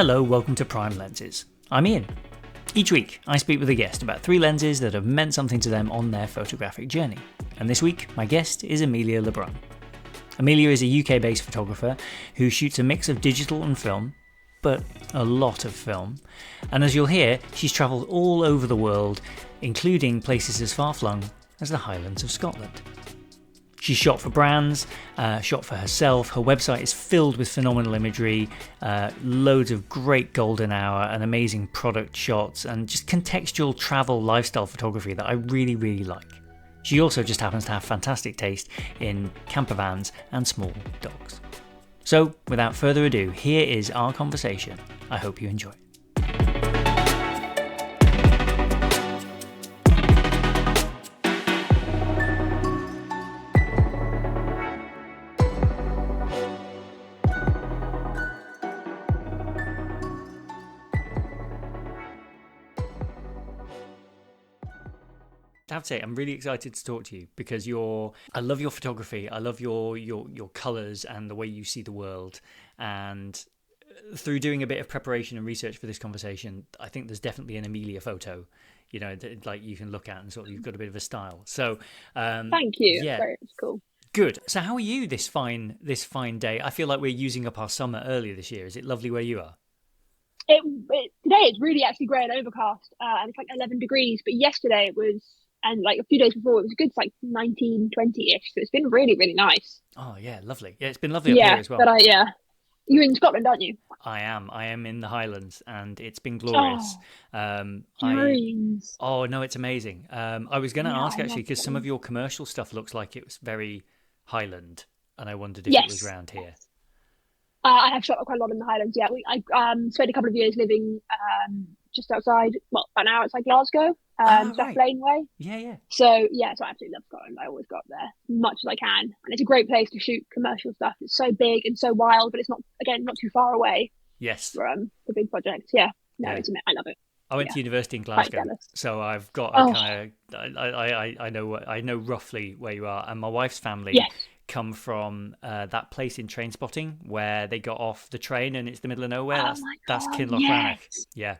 Hello, welcome to Prime Lenses. I'm Ian. Each week, I speak with a guest about 3 lenses that have meant something to them on their photographic journey. And this week, my guest is Amelia Brun. Amelia is a UK-based photographer who shoots a mix of digital and film, but a lot of film. And as you'll hear, she's travelled all over the world, including places as far-flung as the Highlands of Scotland. She's shot for brands, shot for herself. Her website is filled with phenomenal imagery, loads of great golden hour and amazing product shots, and just contextual travel lifestyle photography that I really, really like. She also just happens to have fantastic taste in camper vans and small dogs. So, without further ado, here is our conversation. I hope you enjoy. I have to say, I'm really excited to talk to you because I love your photography. I love your colours and the way you see the world. And through doing a bit of preparation and research for this conversation, I think there's definitely an Amelia photo, that, like, you can look at and sort of, you've got a bit of a style. So, thank you. Yeah, it's cool. Good. So, how are you this fine day? I feel like we're using up our summer earlier this year. Is it lovely where you are? Today it's really actually grey and overcast, and it's like 11 degrees. But yesterday it was. And like a few days before, it was good, like 19, 20-ish. So it's been really, really nice. Oh, yeah, lovely. Yeah, it's been lovely up here as well. But you're in Scotland, aren't you? I am in the Highlands, and it's been glorious. Dreams. Oh, no, it's amazing. I was going to ask, actually, because some of your commercial stuff looks like it was very Highland, and I wondered if it was around here. I have shot quite a lot in the Highlands, yeah. I spent a couple of years living just outside, about an hour outside Glasgow, Jeff Lane way. Yeah. So I absolutely love Scotland. I always go up there as much as I can, and it's a great place to shoot commercial stuff. It's so big and so wild, but it's not too far away. Yes, for big projects. Yeah, I love it. I went to university in Glasgow, so I've got a kind of I know roughly where you are, and my wife's family come from that place in Train Spotting where they got off the train and it's the middle of nowhere. That's Kinlochrannoch. Yeah.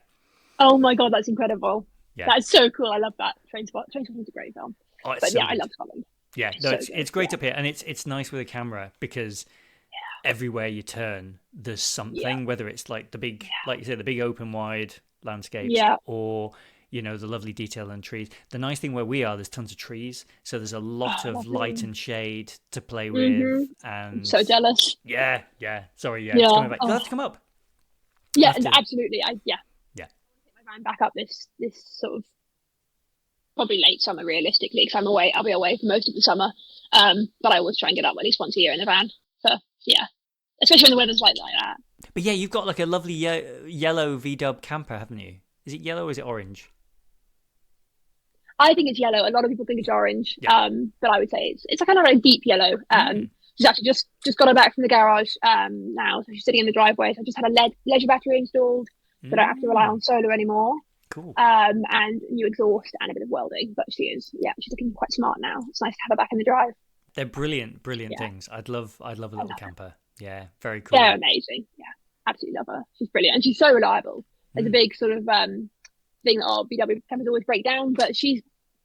Oh my god, that's incredible. Yeah. That's so cool. I love that. Train Spotting's a great film. Oh, but I love Scotland. Yeah, no, it's great up here, and it's nice with a camera because everywhere you turn there's something, whether it's like the big, like you said, the big open wide landscapes, or the lovely detail and trees. The nice thing where we are, there's tons of trees, so there's a lot of light and shade to play with. And I'm so jealous. Yeah. Sorry, it's coming back. You'll have to come up. Yeah, absolutely. My van back up this sort of probably late summer, realistically, because I'll be away for most of the summer. But I always try and get up at least once a year in the van. So especially when the weather's like that. But yeah, you've got like a lovely yellow V-dub camper, haven't you? Is it yellow or is it orange? I think it's yellow. A lot of people think it's orange. But I would say it's a kind of like deep yellow. She's actually just got her back from the garage now, so she's sitting in the driveway. So I just had a leisure battery installed, so I don't have to rely on solar anymore. Cool. And new exhaust and a bit of welding. But she's looking quite smart now. It's nice to have her back in the drive. They're brilliant things. I'd love a little camper. Yeah, very cool. They're amazing. Yeah, absolutely love her. She's brilliant, and she's so reliable. There's a big sort of thing that VW campers always break down, but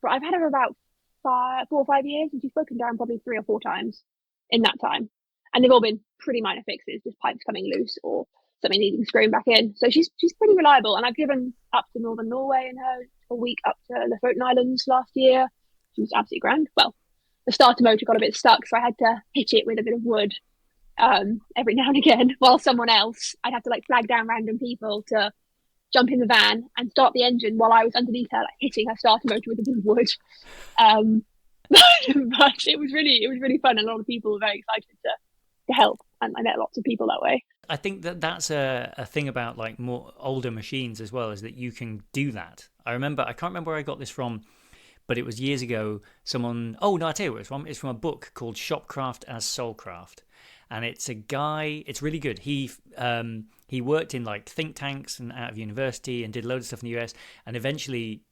I've had her about 4 or 5 years, and she's broken down probably 3 or 4 times in that time, and they've all been pretty minor fixes, just pipes coming loose or something needing screwing back in. So she's pretty reliable, and I've driven up to northern Norway in her a week up to the Lofoten Islands last year. She was absolutely grand. Well, the starter motor got a bit stuck, so I had to hit it with a bit of wood every now and again, while someone else, I'd have to like flag down random people to jump in the van and start the engine while I was underneath her, like hitting her starter motor with a bit of wood. But it was really fun, and a lot of people were very excited to help, and I met lots of people that way. I think that's a thing about like more older machines as well, is that you can do that. I can't remember where I got this from, but it was years ago. I'll tell you where it's from. It's from a book called Shopcraft as Soulcraft. And it's a guy, it's really good. He worked in like think tanks and out of university and did loads of stuff in the US, and eventually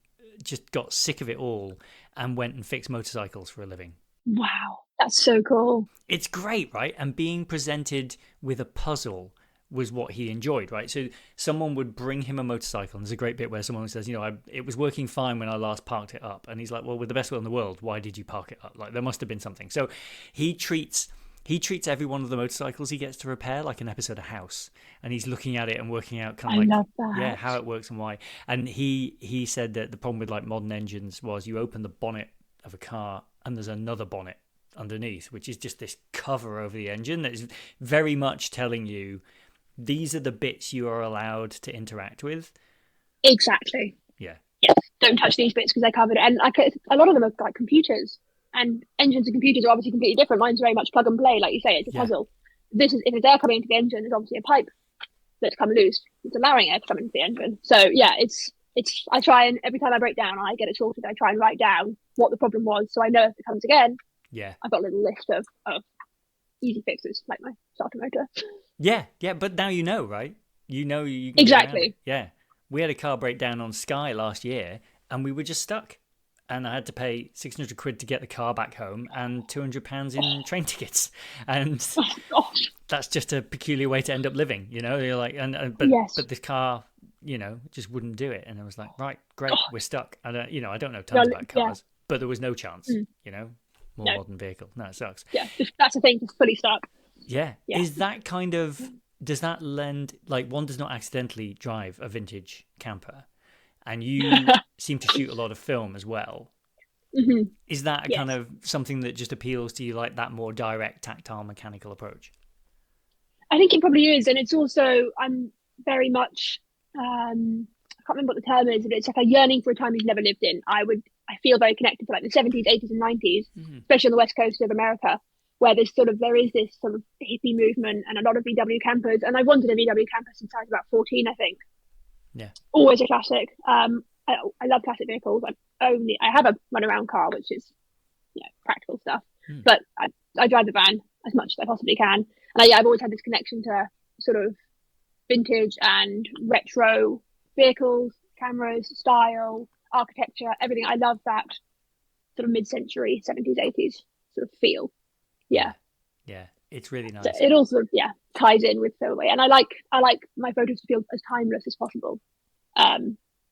just got sick of it all and went and fixed motorcycles for a living. Wow, that's so cool. It's great, right? And being presented with a puzzle was what he enjoyed, right? So someone would bring him a motorcycle, and there's a great bit where someone says, it was working fine when I last parked it up, and he's like, well, with the best will in the world, why did you park it up? Like, there must have been something. So he treats every one of the motorcycles he gets to repair like an episode of House, and he's looking at it and working out kind of love that. yeah, how it works and why. And he said that the problem with like modern engines was you open the bonnet of a car and there's another bonnet underneath, which is just this cover over the engine that is very much telling you these are the bits you are allowed to interact with. Exactly. Yeah. Yes. Don't touch these bits because they're covered. And like a lot of them are like computers, and engines and computers are obviously completely different. Mine's very much plug and play, like you say. It's a puzzle. This is, if it's air coming into the engine, there's obviously a pipe that's come loose. It's allowing air to come into the engine. So yeah, it's. I try, and every time I break down, I get it sorted. I try and write down what the problem was, so I know if it comes again. Yeah. I've got a little list of easy fixes, like my starter motor. Yeah, but now you know, right? You can exactly. Yeah. We had a car breakdown on Skye last year, and we were just stuck. And I had to pay 600 quid to get the car back home and £200 in train tickets. And that's just a peculiar way to end up living, You're like, but the car, just wouldn't do it. And I was like, right, great, we're stuck. I don't know tons about cars, but there was no chance, more modern vehicle. No, it sucks. Yeah, that's the thing, just fully stuck. Yeah. Is that kind of, does that lend, like, one does not accidentally drive a vintage camper, and you seem to shoot a lot of film as well. Mm-hmm. Is that a kind of something that just appeals to you, like that more direct, tactile, mechanical approach? I think it probably is. And it's also, I'm very much, I can't remember what the term is, but it's like a yearning for a time you've never lived in. I feel very connected to like the 70s, 80s and 90s, especially on the west coast of America, where there is this sort of hippie movement and a lot of VW campers. And I wanted a VW camper since I was about 14, I think. Yeah. Always a classic. I love classic vehicles. I have a run around car, which is practical stuff. But I drive the van as much as I possibly can. And I've always had this connection to sort of vintage and retro vehicles, cameras, style, architecture, everything. I love that sort of mid-century 70s, 80s sort of feel. Yeah. Yeah. It's really nice. So it all sort of ties in with film, and I like my photos to feel as timeless as possible,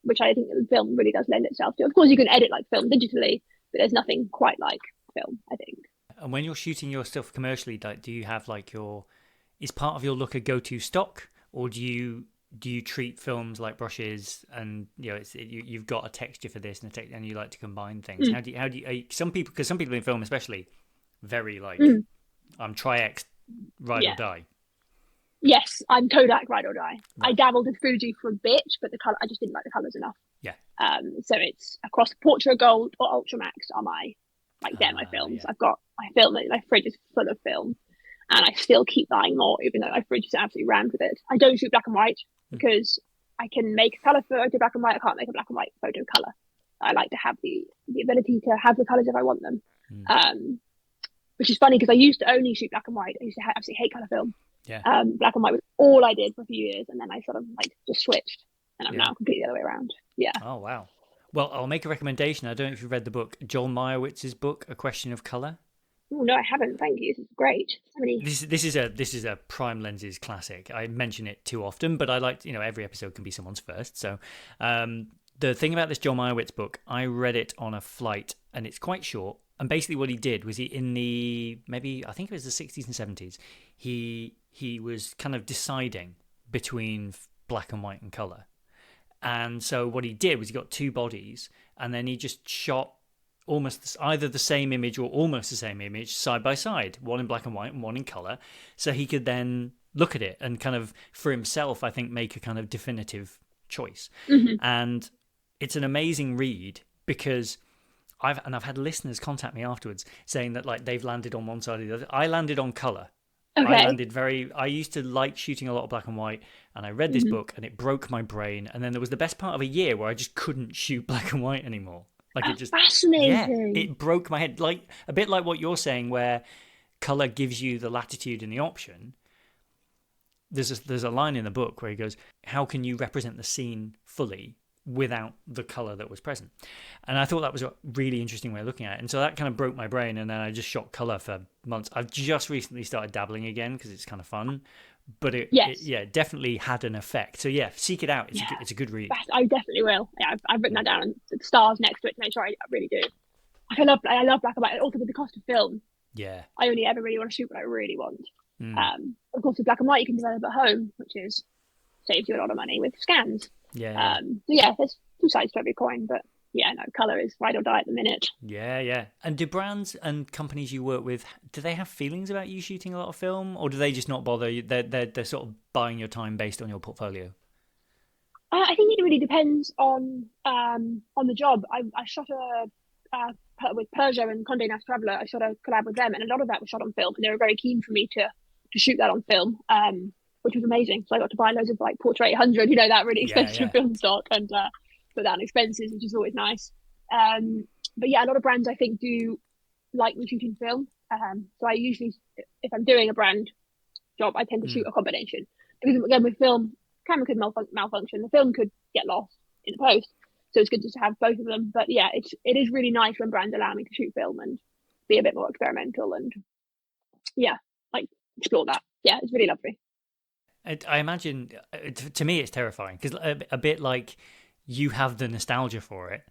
which I think the film really does lend itself to. Of course, you can edit like film digitally, but there's nothing quite like film, I think. And when you're shooting your stuff commercially, do you have like is part of your look a go-to stock, or do you treat films like brushes, and you've got a texture for this and you like to combine things? How do you some people in film especially very like. I'm Tri-X, ride or die. Yes, I'm Kodak, ride or die. Right. I dabbled in Fuji for a bit, but the color, I just didn't like the colors enough. Yeah. So it's across Portrait Gold or Ultramax are they're my films. Yeah. I've got my film, my fridge is full of film, and I still keep buying more, even though my fridge is absolutely rammed with it. I don't shoot black and white because I can make a color photo black and white. I can't make a black and white photo color. I like to have the ability to have the colors if I want them. Which is funny because I used to only shoot black and white. I used to absolutely hate color film. Yeah. Black and white was all I did for a few years, and then I sort of just switched, and I'm now completely the other way around. Yeah. Oh wow. Well, I'll make a recommendation. I don't know if you've read the book, Joel Meyerowitz's book, A Question of Color. Oh no, I haven't. Thank you. This is great. This is a Prime Lenses classic. I mention it too often, but I like every episode can be someone's first. So the thing about this Joel Meyerowitz book, I read it on a flight, and it's quite short. And basically what he did was in I think it was the 60s and 70s, he was kind of deciding between black and white and colour. And so what he did was he got two bodies, and then he just shot almost either the same image or almost the same image side by side, one in black and white and one in colour. So he could then look at it and kind of, for himself, I think, make a kind of definitive choice. And it's an amazing read because... I've had listeners contact me afterwards saying that like they've landed on one side or the other. I landed on colour. Okay. I used to like shooting a lot of black and white, and I read this book and it broke my brain. And then there was the best part of a year where I just couldn't shoot black and white anymore. Like it just fascinating. Yeah, it broke my head. Like a bit like what you're saying, where colour gives you the latitude and the option. There's a line in the book where he goes, "How can you represent the scene fully without the color that was present. And I thought that was a really interesting way of looking at it. And so that kind of broke my brain. And then I just shot color for months. I've just recently started dabbling again because it's kind of fun. But it definitely had an effect. So yeah, seek it out. It's a good read. I definitely will. Yeah, I've written that down and stars next to it to make sure I really do. I love black and white. Also with the cost of film. Yeah. I only ever really want to shoot what I really want. Of course, with black and white, you can develop at home, which saves you a lot of money with scans. Yeah. So yeah, there's two sides to every coin, but yeah, no, color is ride or die at the minute. Yeah. And do brands and companies you work with, do they have feelings about you shooting a lot of film, or do they just not bother? They're sort of buying your time based on your portfolio. I think it really depends on the job. I shot with Persia and Condé Nast Traveler. I shot a collab with them, and a lot of that was shot on film, and they were very keen for me to shoot that on film, which was amazing. So I got to buy loads of like Portrait 100, that really expensive film stock, and put that on expenses, which is always nice. But yeah, a lot of brands I think do like me shooting film. So I usually, if I'm doing a brand job, I tend to shoot a combination, because again with film, camera could malfunction, the film could get lost in the post. So it's good just to have both of them. But yeah, it is really nice when brands allow me to shoot film and be a bit more experimental and like explore that. Yeah, it's really lovely. I imagine, to me, it's terrifying because a bit like you have the nostalgia for it.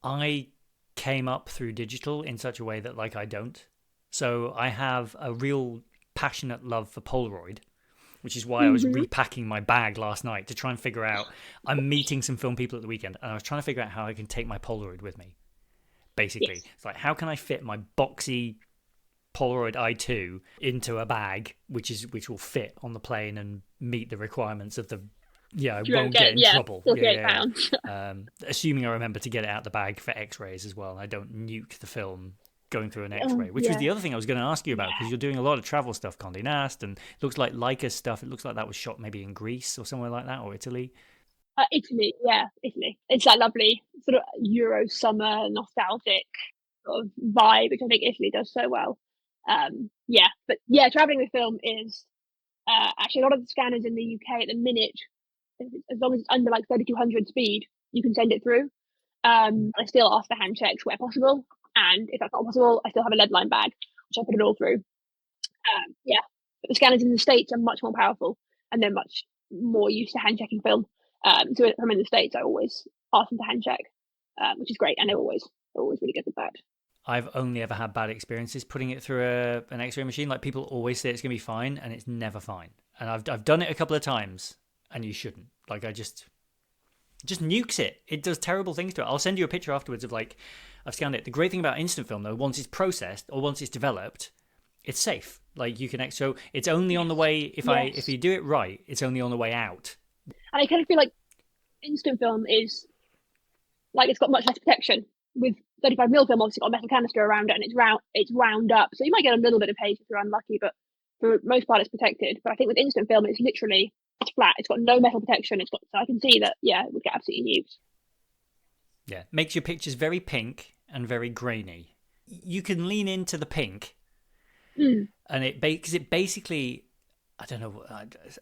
I came up through digital in such a way that like I don't. So I have a real passionate love for Polaroid, which is why I was repacking my bag last night to try and figure out, I'm meeting some film people at the weekend, and I was trying to figure out how I can take my Polaroid with me, basically. Yes. It's like, how can I fit my boxy Polaroid i2 into a bag, which will fit on the plane and meet the requirements of the, I won't get in trouble. Assuming I remember to get it out the bag for x-rays as well, and I don't nuke the film going through an x-ray, which was the other thing I was going to ask you about, because you're doing a lot of travel stuff, Condé Nast, and it looks like Leica stuff. It looks like that was shot maybe in Greece or somewhere like that, or Italy. Italy. It's that lovely sort of Euro summer nostalgic sort of vibe, which I think Italy does so well. Traveling with film is actually a lot of the scanners in the UK at the minute, as long as it's under like 3200 speed, you can send it through. I still ask for hand checks where possible. And if that's not possible, I still have a lead line bag, which I put it all through. But the scanners in the States are much more powerful, and they're much more used to hand checking film. So if I'm in the States, I always ask them to hand check, which is great, and they're always really good with that. I've only ever had bad experiences putting it through an X-ray machine. Like, people always say it's going to be fine, and it's never fine. And I've done it a couple of times, and you shouldn't. Like, I just nukes it. It does terrible things to it. I'll send you a picture afterwards of like, I've scanned it. The great thing about instant film though, once it's processed or once it's developed, it's safe. Like, you can, so it's only on the way, if you do it right, it's only on the way out. And I kind of feel like instant film is like, it's got much less protection. With 35mm film, obviously got a metal canister around it, and it's wound up, so you might get a little bit of haze if you're unlucky, but for the most part it's protected. But I think with instant film, it's flat. It's got no metal protection. So I can see that, it would get absolutely nuked. Yeah, makes your pictures very pink and very grainy. You can lean into the pink, and because it basically, I don't know,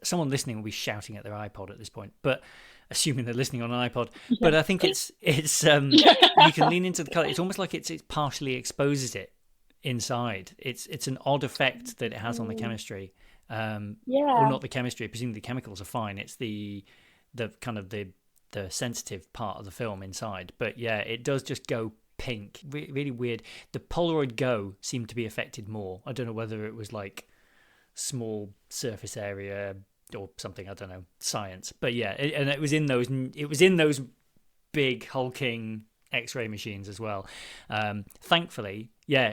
someone listening will be shouting at their iPod at this point, but assuming they're listening on an iPod. Yeah. But I think it's you can lean into the color. It's almost like it partially exposes it inside. It's an odd effect that it has on the chemistry. Or not the chemistry. Presumably the chemicals are fine. It's the kind of the sensitive part of the film inside. But yeah, it does just go pink. Really weird. The Polaroid Go seemed to be affected more. I don't know whether it was like small surface area or something. I don't know, science. But yeah, and it was in those big hulking X-ray machines as well. Thankfully,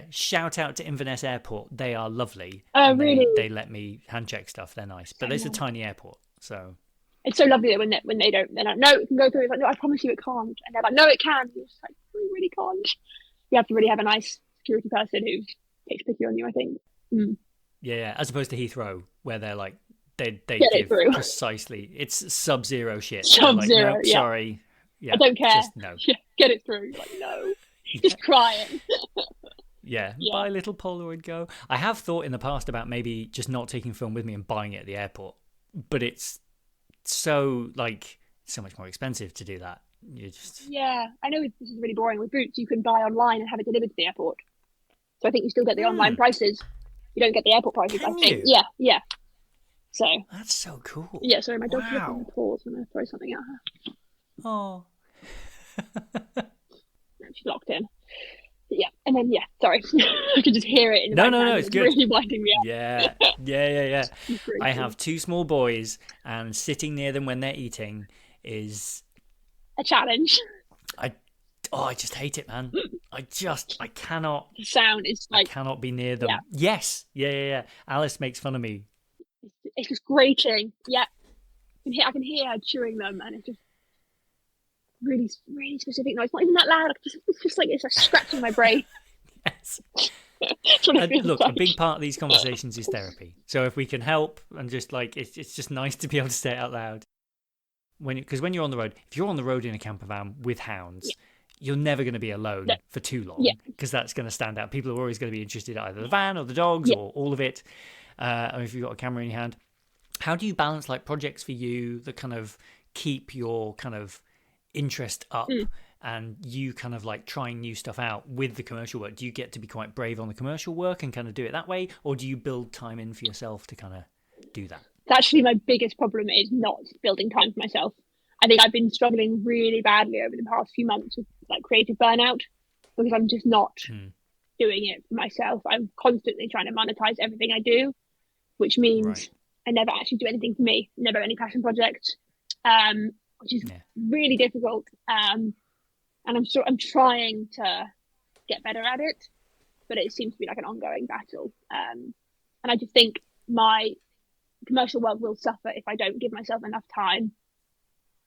shout out to Inverness Airport. They are lovely. Oh, really? They let me hand check stuff. They're nice, but it's a tiny airport, so it's so lovely that when they don't, they're like, no, it can go through. It's like, no, I promise you it can't. And they're like, no, it can. You're just like, we really can't. You have to really have a nice security person who takes pity on you, I think. Yeah, as opposed to Heathrow, where they're like, they give precisely, it's sub-zero shit. Sub-zero, like, nope, sorry. Yeah, I don't care. Just, no. Get it through. Like, no. Just crying. Yeah, buy a little Polaroid Go. I have thought in the past about maybe just not taking film with me and buying it at the airport, but it's so much more expensive to do that. You just Yeah, I know this is really boring. With Boots, you can buy online and have it delivered to the airport. So I think you still get the online prices. You don't get the airport prices, I can think. you? Yeah, yeah. So, That's so cool. yeah, sorry, my dog's licking my Wow. paws when I throw something at her. Oh. No, she's locked in. But yeah, and then, yeah, sorry. I could just hear it in the No, no, background no, and it's it's good. really winding me Yeah, yeah, yeah, yeah. up. She's I crazy. have two small boys, and sitting near them when they're eating is A challenge. I. Oh, I just hate it, man. I cannot, The sound is I like, cannot be near yeah, them. Yes, yeah, yeah, yeah. Alice makes fun of me. it's just grating. Yeah, I can hear her chewing them, and it's just really, really specific noise. It's not even that loud. It's just like it's like scratching my brain. Yes. That's what it And feels look, a like. big part of these conversations is therapy. So if we can help and just like it's just nice to be able to say it out loud. Because when you're on the road, if you're on the road in a camper van with Yeah, hounds, you're never going to be no, alone for too yeah, long because that's going to stand out. People are always going to be interested in either the van or the dogs yeah. or all of it. Or if you've got a camera in your hand, how do you balance like projects for you that kind of keep your kind of interest up Mm. and you kind of like trying new stuff out with the commercial work? Do you get to be quite brave on the commercial work and kind of do it that way, or do you build time in for yourself to kind of do that? Actually, my biggest problem is not building time for myself. I think I've been struggling really badly over the past few months with like creative burnout because I'm just not Hmm. doing it for myself. I'm constantly trying to monetize everything I do, which Right. means I never actually do anything for me, never any passion projects, which is Yeah. really difficult. And I'm trying to get better at it, but it seems to be like an ongoing battle. And I just think my commercial work will suffer if I don't give myself enough time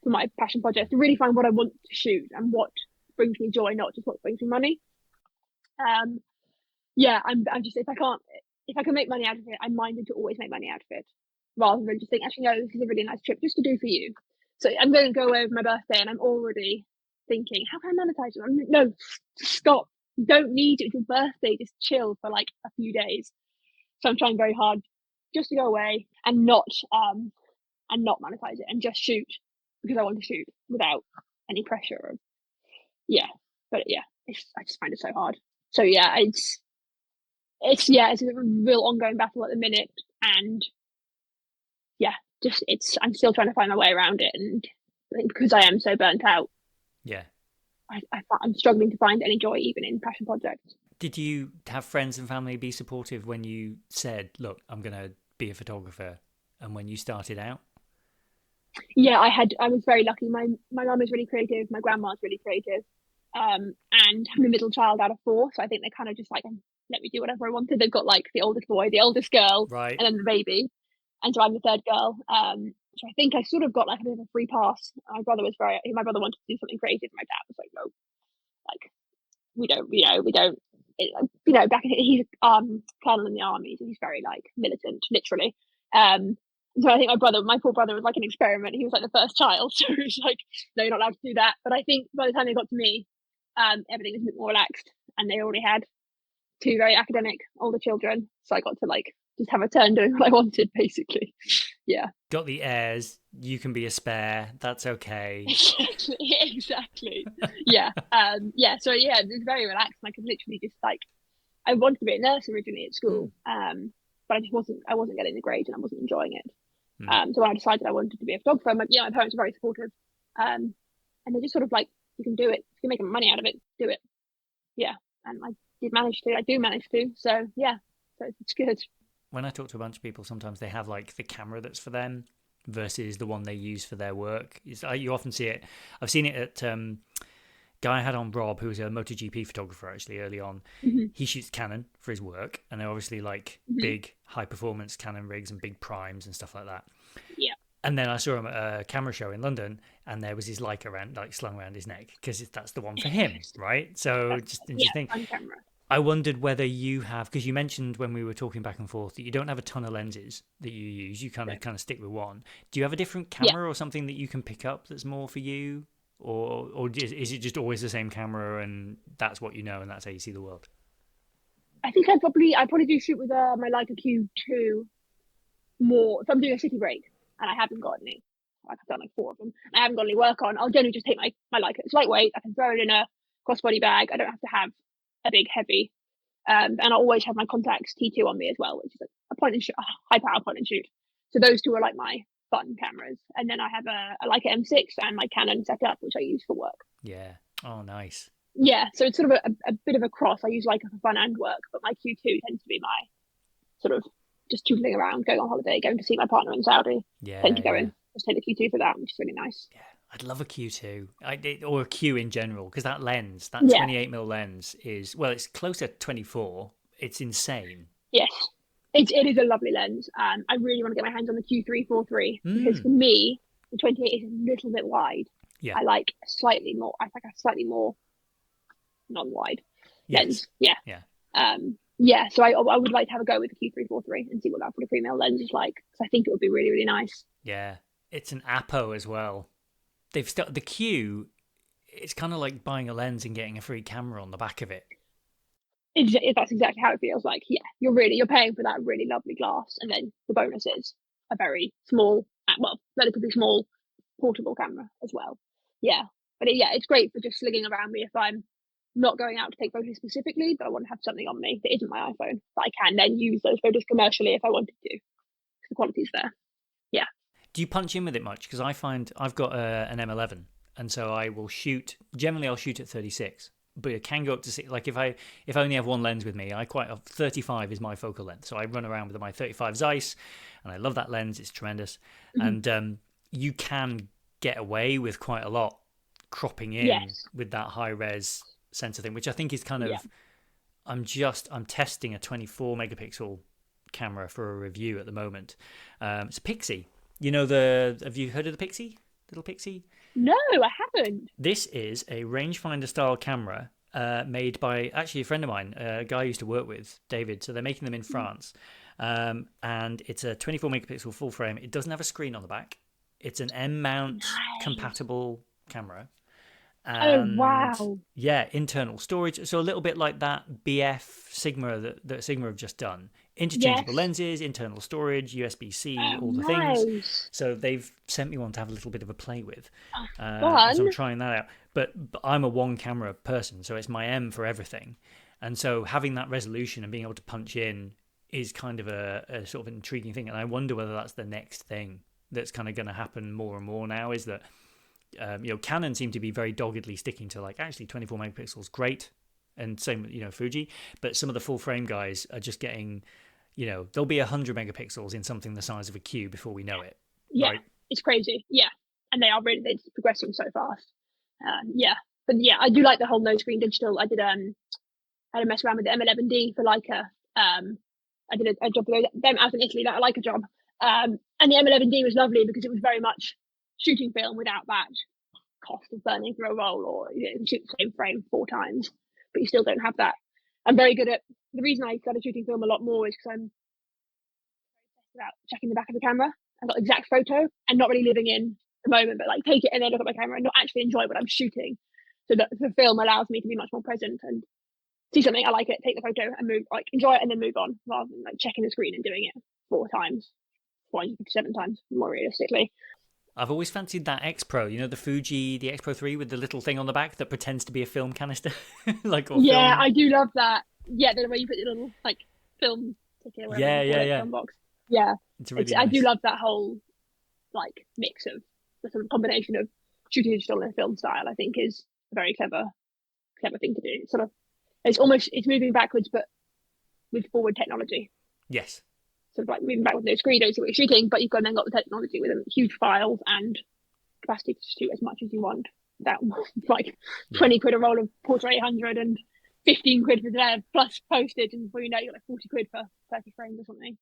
for my passion projects to really find what I want to shoot and what brings me joy, not just what brings me money. Um, yeah, I'm just if I can make money out of it, I'm minded to always make money out of it, rather than just think actually no, this is a really nice trip just to do for you. So I'm going to go away for my birthday, and I'm already thinking, how can I monetize it? No, stop. You don't need it. It's your birthday. Just chill for like a few days. So I'm trying very hard just to go away and not monetize it and just shoot because I want to shoot without any pressure. Yeah, but yeah, I just find it so hard. So yeah, it's a real ongoing battle at the minute, and yeah, just it's I'm still trying to find my way around it, and I think because I am so burnt out, Yeah. I'm struggling to find any joy even in passion projects. Did you have friends and family be supportive when you said, look, I'm going to be a photographer, and when you started out? Yeah, I was very lucky. My mum is really creative, my grandma's really creative, and I'm the middle child out of four, so I think they kind of just like let me do whatever I wanted. They've got like the oldest boy, the oldest girl, Right. and then the baby, and so I'm the third girl. So I think I sort of got like a bit of a free pass. My brother wanted to do something creative. My dad was like, no, like we don't. Back in, he's colonel in the army, so he's very like militant, literally. Um, so I think my poor brother was like an experiment. He was like the first child, so he was like, no, you're not allowed to do that. But I think by the time they got to me, everything was a bit more relaxed, and they already had two very academic older children, so I got to like just have a turn doing what I wanted, basically. Yeah. Got the airs. You can be a spare. That's okay. Exactly. Yeah. Yeah. So yeah, it was very relaxed, and I could literally just like I wanted to be a nurse originally at Hmm. school, but I wasn't getting the grades and I wasn't enjoying it. Hmm. So when I decided I wanted to be a photographer, my parents were very supportive, um, and they just sort of like, you can do it, you can make money out of it, do it. Yeah, and I do manage to. So yeah, so it's good. When I talk to a bunch of people, sometimes they have like the camera that's for them versus the one they use for their work. You often see it. I've seen it at guy I had on, Rob, who was a MotoGP photographer actually early on. Hmm. He shoots Canon for his work, and they're obviously like Hmm. big high performance Canon rigs and big primes and stuff like that. Yeah, And then I saw him at a camera show in London, and there was his Leica around, like slung around his neck because that's the one for him, right? So just yeah, interesting. on camera. I wondered whether you have, because you mentioned when we were talking back and forth that you don't have a ton of lenses that you use. You No. kind of stick with one. Do you have a different Yeah, camera or something that you can pick up that's more for you, or is it just always the same camera and that's what you know and that's how you see the world? I probably do shoot with my Leica Q2 more if I'm doing a city break and I haven't got any. like I've done like 4 of them. I haven't got any work on. I'll generally just take my Leica. It's lightweight. I can throw it in a crossbody bag. I don't have to have a big heavy. And I always have my Contax T2 on me as well, which is like a point and shoot, a high power point and shoot. So those 2 are like my fun cameras. And then I have a Leica M6 and my Canon set up, which I use for work. Yeah. Oh, nice. Yeah, so it's sort of a bit of a cross. I use Leica for fun and work, but my Q2 tends to be my sort of just tootling around, going on holiday, going to see my partner in Saudi. Yeah. Tend to go in, just take the Q2 for that, which is really nice. Yeah. I'd love a Q2, or a Q in general, because that lens, that 28mm lens is, well, it's closer to 24. It's insane. Yes, it is a lovely lens. I really want to get my hands on the Q343 because for me, the 28 is a little bit wide. Yeah. I like a slightly more non-wide lens. Yeah. Yeah. So I would like to have a go with the Q343 and see what that 43mm lens is like, because I think it would be really, really nice. Yeah. It's an Apo as well. They've the Q, it's kind of like buying a lens and getting a free camera on the back of it. That's exactly how it feels like. Yeah, you're paying for that really lovely glass, and then the bonus is a very small, relatively small portable camera as well. Yeah, but it's great for just slinging around me if I'm not going out to take photos specifically, but I want to have something on me that isn't my iPhone that I can then use those photos commercially if I wanted to. The quality's there. Yeah. Do you punch in with it much? Because I find I've got an M11, and so I will shoot. Generally, I'll shoot at 36, but it can go up to like if I only have one lens with me, 35 is my focal length. So I run around with my 35 Zeiss, and I love that lens. It's tremendous, and you can get away with quite a lot cropping in with that high res sensor thing, which I think is kind of. I'm testing a 24 megapixel camera for a review at the moment. It's a Pixie. You know have you heard of the Pixie? Little Pixie? No, I haven't. This is a rangefinder style camera made by actually a friend of mine, a guy I used to work with, David. So they're making them in France. And it's a 24 megapixel full frame. It doesn't have a screen on the back. It's an M mount compatible camera. And, wow. Yeah, internal storage. So a little bit like that BF Sigma that Sigma have just done. Interchangeable lenses, internal storage, USB-C, all the things. So they've sent me one to have a little bit of a play with. So I'm trying that out. But I'm a one camera person, so it's my M for everything. And so having that resolution and being able to punch in is kind of a sort of an intriguing thing. And I wonder whether that's the next thing that's kind of going to happen more and more now, is that Canon seem to be very doggedly sticking to like, actually 24 megapixels, great. And same with, Fuji. But some of the full frame guys are just getting, there'll be 100 megapixels in something the size of a Q before we know it. Yeah, right? It's crazy. Yeah. And they're progressing so fast. But I do like the whole no screen digital. I had a mess around with the M11D for Leica. I did a job with them out in Italy, that I like a job. And the M11D was lovely because it was very much shooting film without that cost of burning through a roll, or you can shoot the same frame 4 times, but you still don't have that. I'm very good at the reason I started shooting film a lot more is because I'm about checking the back of the camera. I've got exact photo and not really living in the moment, but like take it and then look at my camera and not actually enjoy what I'm shooting. So that the film allows me to be much more present and see something, I like it, take the photo and move, like enjoy it and then move on, rather than like checking the screen and doing it 4 times, 457 times more realistically. I've always fancied that X Pro, the Fuji, the X Pro 3 with the little thing on the back that pretends to be a film canister. Film. I do love that. Yeah, the way you put the little like film ticket, film box. Yeah, it's really nice. I do love that whole like mix of the sort of combination of shooting digital and film style. I think is a very clever thing to do. It's moving backwards, but with forward technology. Yes. Sort of like moving back with no screen, don't see what you're shooting, but you've then got the technology with huge files and capacity to shoot as much as you want. That like 20 quid a roll of Portrait 800 and 15 quid for there plus postage, and before you know, you're like 40 quid for 30 frames or something.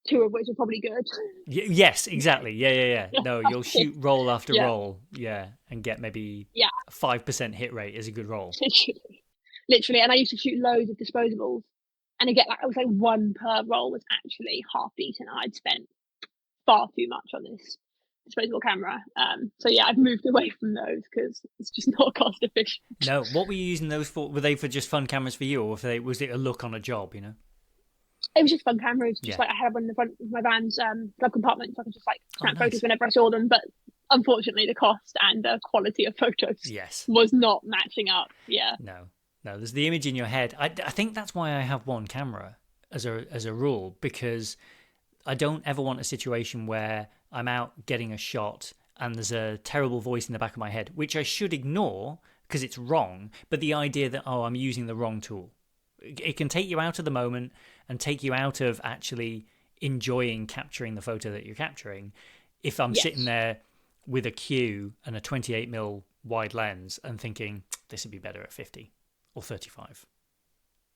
2 of which are probably good. Yes, exactly. Yeah. No, you'll shoot roll after roll, and get maybe a 5% hit rate is a good roll. Literally, and I used to shoot loads of disposables. And I get I was like 1 per roll was actually half decent. I'd spent far too much on this disposable camera. I've moved away from those because it's just not cost efficient. No, what were you using those for? Were they for just fun cameras for you, or was it a look on a job? It was just fun cameras. Just like I had one in the front of my van's glove compartment, so I could just like snap photos whenever I saw them. But unfortunately the cost and the quality of photos Yes. was not matching up. Yeah. No. No. There's the image in your head. I think that's why I have one camera as a rule, because I don't ever want a situation where I'm out getting a shot and there's a terrible voice in the back of my head, which I should ignore because it's wrong. But the idea that, oh, I'm using the wrong tool, it can take you out of the moment and take you out of actually enjoying capturing the photo that you're capturing. If I'm sitting there with a Q and a 28mm wide lens and thinking this would be better at 50 or 35.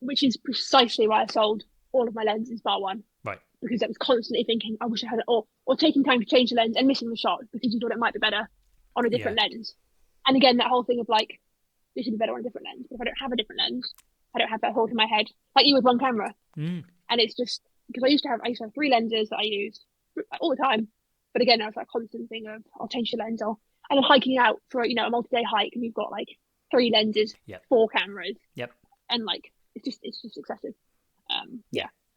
Which is precisely why I sold all of my lenses bar one. Right. Because I was constantly thinking, I wish I had it, or taking time to change the lens and missing the shot because you thought it might be better on a different lens. And again, that whole thing of like, this would be better on a different lens. But if I don't have a different lens, I don't have that thought in my head, like you with one camera. And it's just because I used to have 3 lenses that I used all the time. But again, I was like constant thing of I'll change the lens, and then hiking out for a multi-day hike, and you've got like 3 lenses, 4 cameras, and like it's just excessive.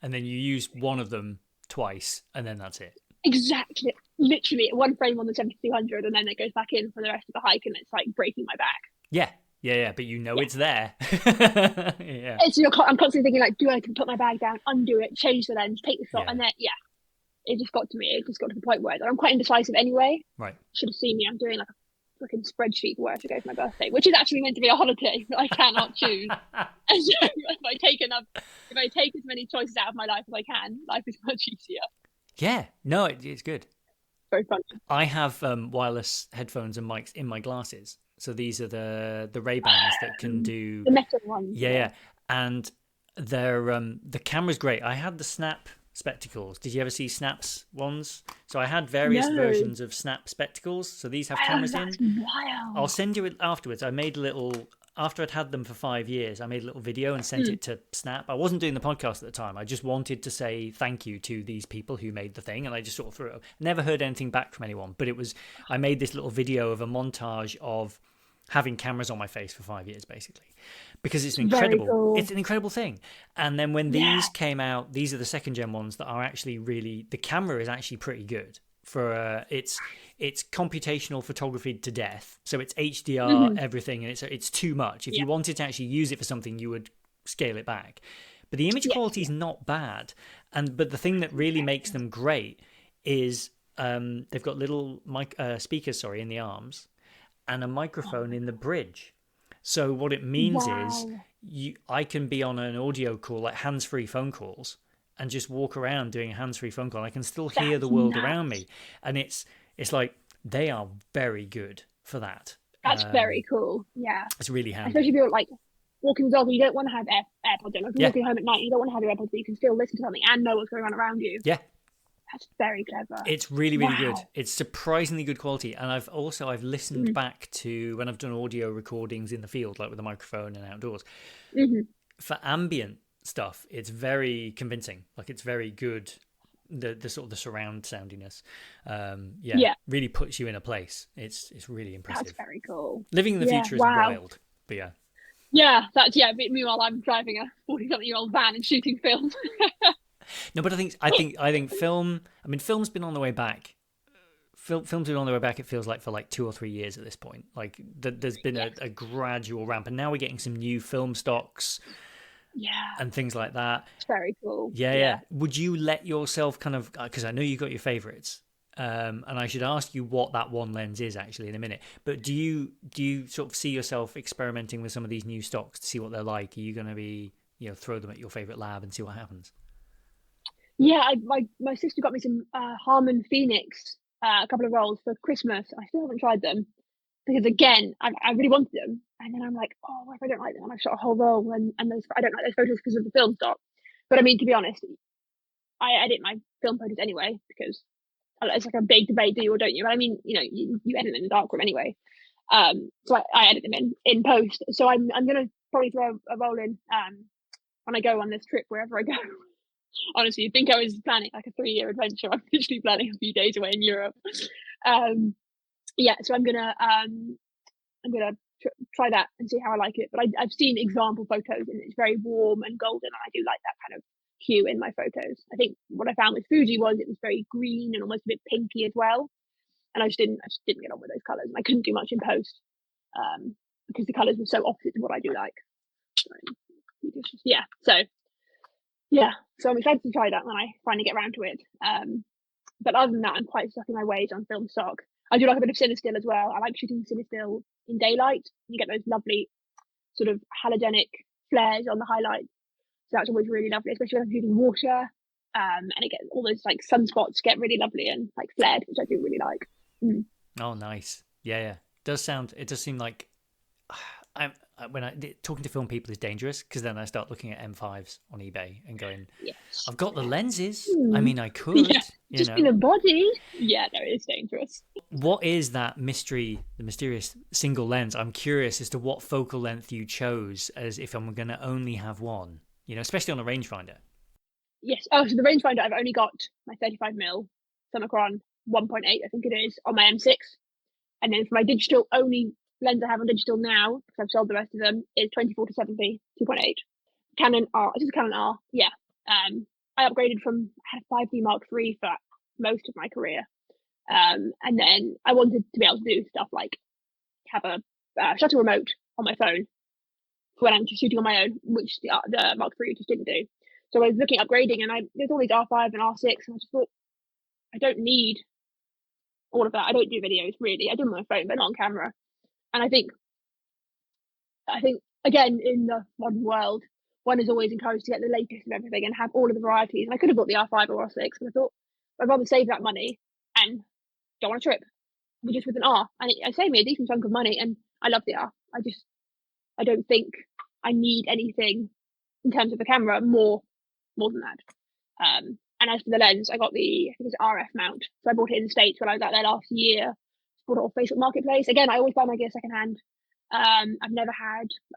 And then you use one of them twice, and then that's it. Exactly, literally one frame on the 7200, and then it goes back in for the rest of the hike, and it's like breaking my back. Yeah. But you know it's there. I'm constantly thinking like, do I put my bag down, undo it, change the lens, take the shot, and then it just got to me. It just got to the point where I'm quite indecisive anyway. Right. Should have seen me. I'm doing like a fucking spreadsheet for where to go for my birthday, which is actually meant to be a holiday, but I cannot choose. And so if I take as many choices out of my life as I can, life is much easier. Yeah. No, it's good. Very fun. I have wireless headphones and mics in my glasses. So these are the Ray-Bans that can do the metal ones. Yeah. And they're the camera's great. I had the Snap spectacles. Did you ever see Snap's ones? So I had various versions of Snap spectacles. So these have cameras in. Wild. I'll send you it afterwards. I made a little, after I'd had them for 5 years, I made a little video and sent it to Snap. I wasn't doing the podcast at the time. I just wanted to say thank you to these people who made the thing, and I just sort of threw it. Never heard anything back from anyone, but I made this little video of a montage of having cameras on my face for 5 years, basically, because it's an incredible thing. And then when these came out, these are the 2nd gen ones that are actually really, the camera is actually pretty good for it's computational photography to death. So it's HDR everything, and it's too much. If you wanted to actually use it for something, you would scale it back. But the image quality is not bad. But the thing that really makes them great is they've got little speakers, in the arms, and a microphone in the bridge. So what it means is I can be on an audio call, like hands-free phone calls, and just walk around doing a hands-free phone call. I can still hear the world around me. And it's like they are very good for that. That's very cool. Yeah. It's really handy. Especially if you're like walking the dog, you don't want to have AirPods in. If you're walking home at night, you don't want to have your AirPods, so you can still listen to something and know what's going on around you. Yeah. That's very clever. It's really, really good. It's surprisingly good quality. And I've listened back to when I've done audio recordings in the field, like with a microphone and outdoors. For ambient stuff, it's very convincing. Like it's very good. The sort of the surround soundiness. Really puts you in a place. It's really impressive. That's very cool. Living in the future is wild. But meanwhile I'm driving a 40-something-year-old van and shooting film. No, but I think film. I mean, film's been on the way back. Film's been on the way back. It feels like for like 2 or 3 years at this point. Like there's been a gradual ramp, and now we're getting some new film stocks, and things like that. It's very cool. Yeah. Would you let yourself kind of, because I know you got your favorites, and I should ask you what that one lens is actually in a minute. But do you sort of see yourself experimenting with some of these new stocks to see what they're like? Are you going to be throw them at your favorite lab and see what happens? Yeah, my sister got me some Harman Phoenix, a couple of rolls for Christmas. I still haven't tried them because again, I really wanted them, and then I'm like, oh, what if I don't like them? And I've shot a whole roll, and I don't like those photos because of the film stock. But I mean, to be honest, I edit my film photos anyway because it's like a big debate, do you or don't you? But I mean, you edit them in the darkroom anyway. So I edit them in post. So I'm gonna probably throw a roll in when I go on this trip wherever I go. Honestly, you'd think I was planning like a 3-year adventure. I'm literally planning a few days away in Europe. So I'm gonna try that and see how I like it. But I've seen example photos and it's very warm and golden, and I do like that kind of hue in my photos. I think what I found with Fuji was it was very green and almost a bit pinky as well. and I just didn't get on with those colours, and I couldn't do much in post because the colours were so opposite to what I do like. So I'm excited to try that when I finally get around to it. But other than that, I'm quite stuck in my ways on film stock. I do like a bit of cinestill as well. I like shooting cinestill in daylight. You get those lovely sort of halogenic flares on the highlights. So that's always really lovely, especially when I'm shooting water. And it gets all those like sunspots get really lovely and like flared, which I do really like. Oh, nice. Yeah. It does seem like talking to film people is dangerous, because then I start looking at M5s on eBay and going, yes, I've got the lenses. I mean, I could, just in a body. Yeah, no, it is dangerous. What is that the mysterious single lens? I'm curious as to what focal length you chose, as if I'm going to only have one, especially on a rangefinder. Yes. Oh, so the rangefinder, I've only got my 35mm Summicron 1.8, I think it is, on my M6. And then for my digital, only lens I have on digital now, because I've sold the rest of them, is 24-70 2.8. Canon R. It's just a Canon R. Yeah. I upgraded from a 5D Mark III for most of my career. And then I wanted to be able to do stuff like have a shutter remote on my phone when I'm just shooting on my own, which the Mark III just didn't do. So I was looking at upgrading, and there's all these R5 and R6, and I just thought, I don't need all of that. I don't do videos really. I do them on my phone, but not on camera. And I think again, in the modern world, one is always encouraged to get the latest of everything and have all of the varieties. And I could have bought the R5 or R6, but I thought I'd rather save that money and go on a trip, but just with an R. And it saved me a decent chunk of money, and I love the R. I don't think I need anything in terms of the camera more than that. And as for the lens, I got I think it's RF mount. So I bought it in the States when I was out there last year. Bought it off Facebook Marketplace. Again, I always buy my gear secondhand. I've never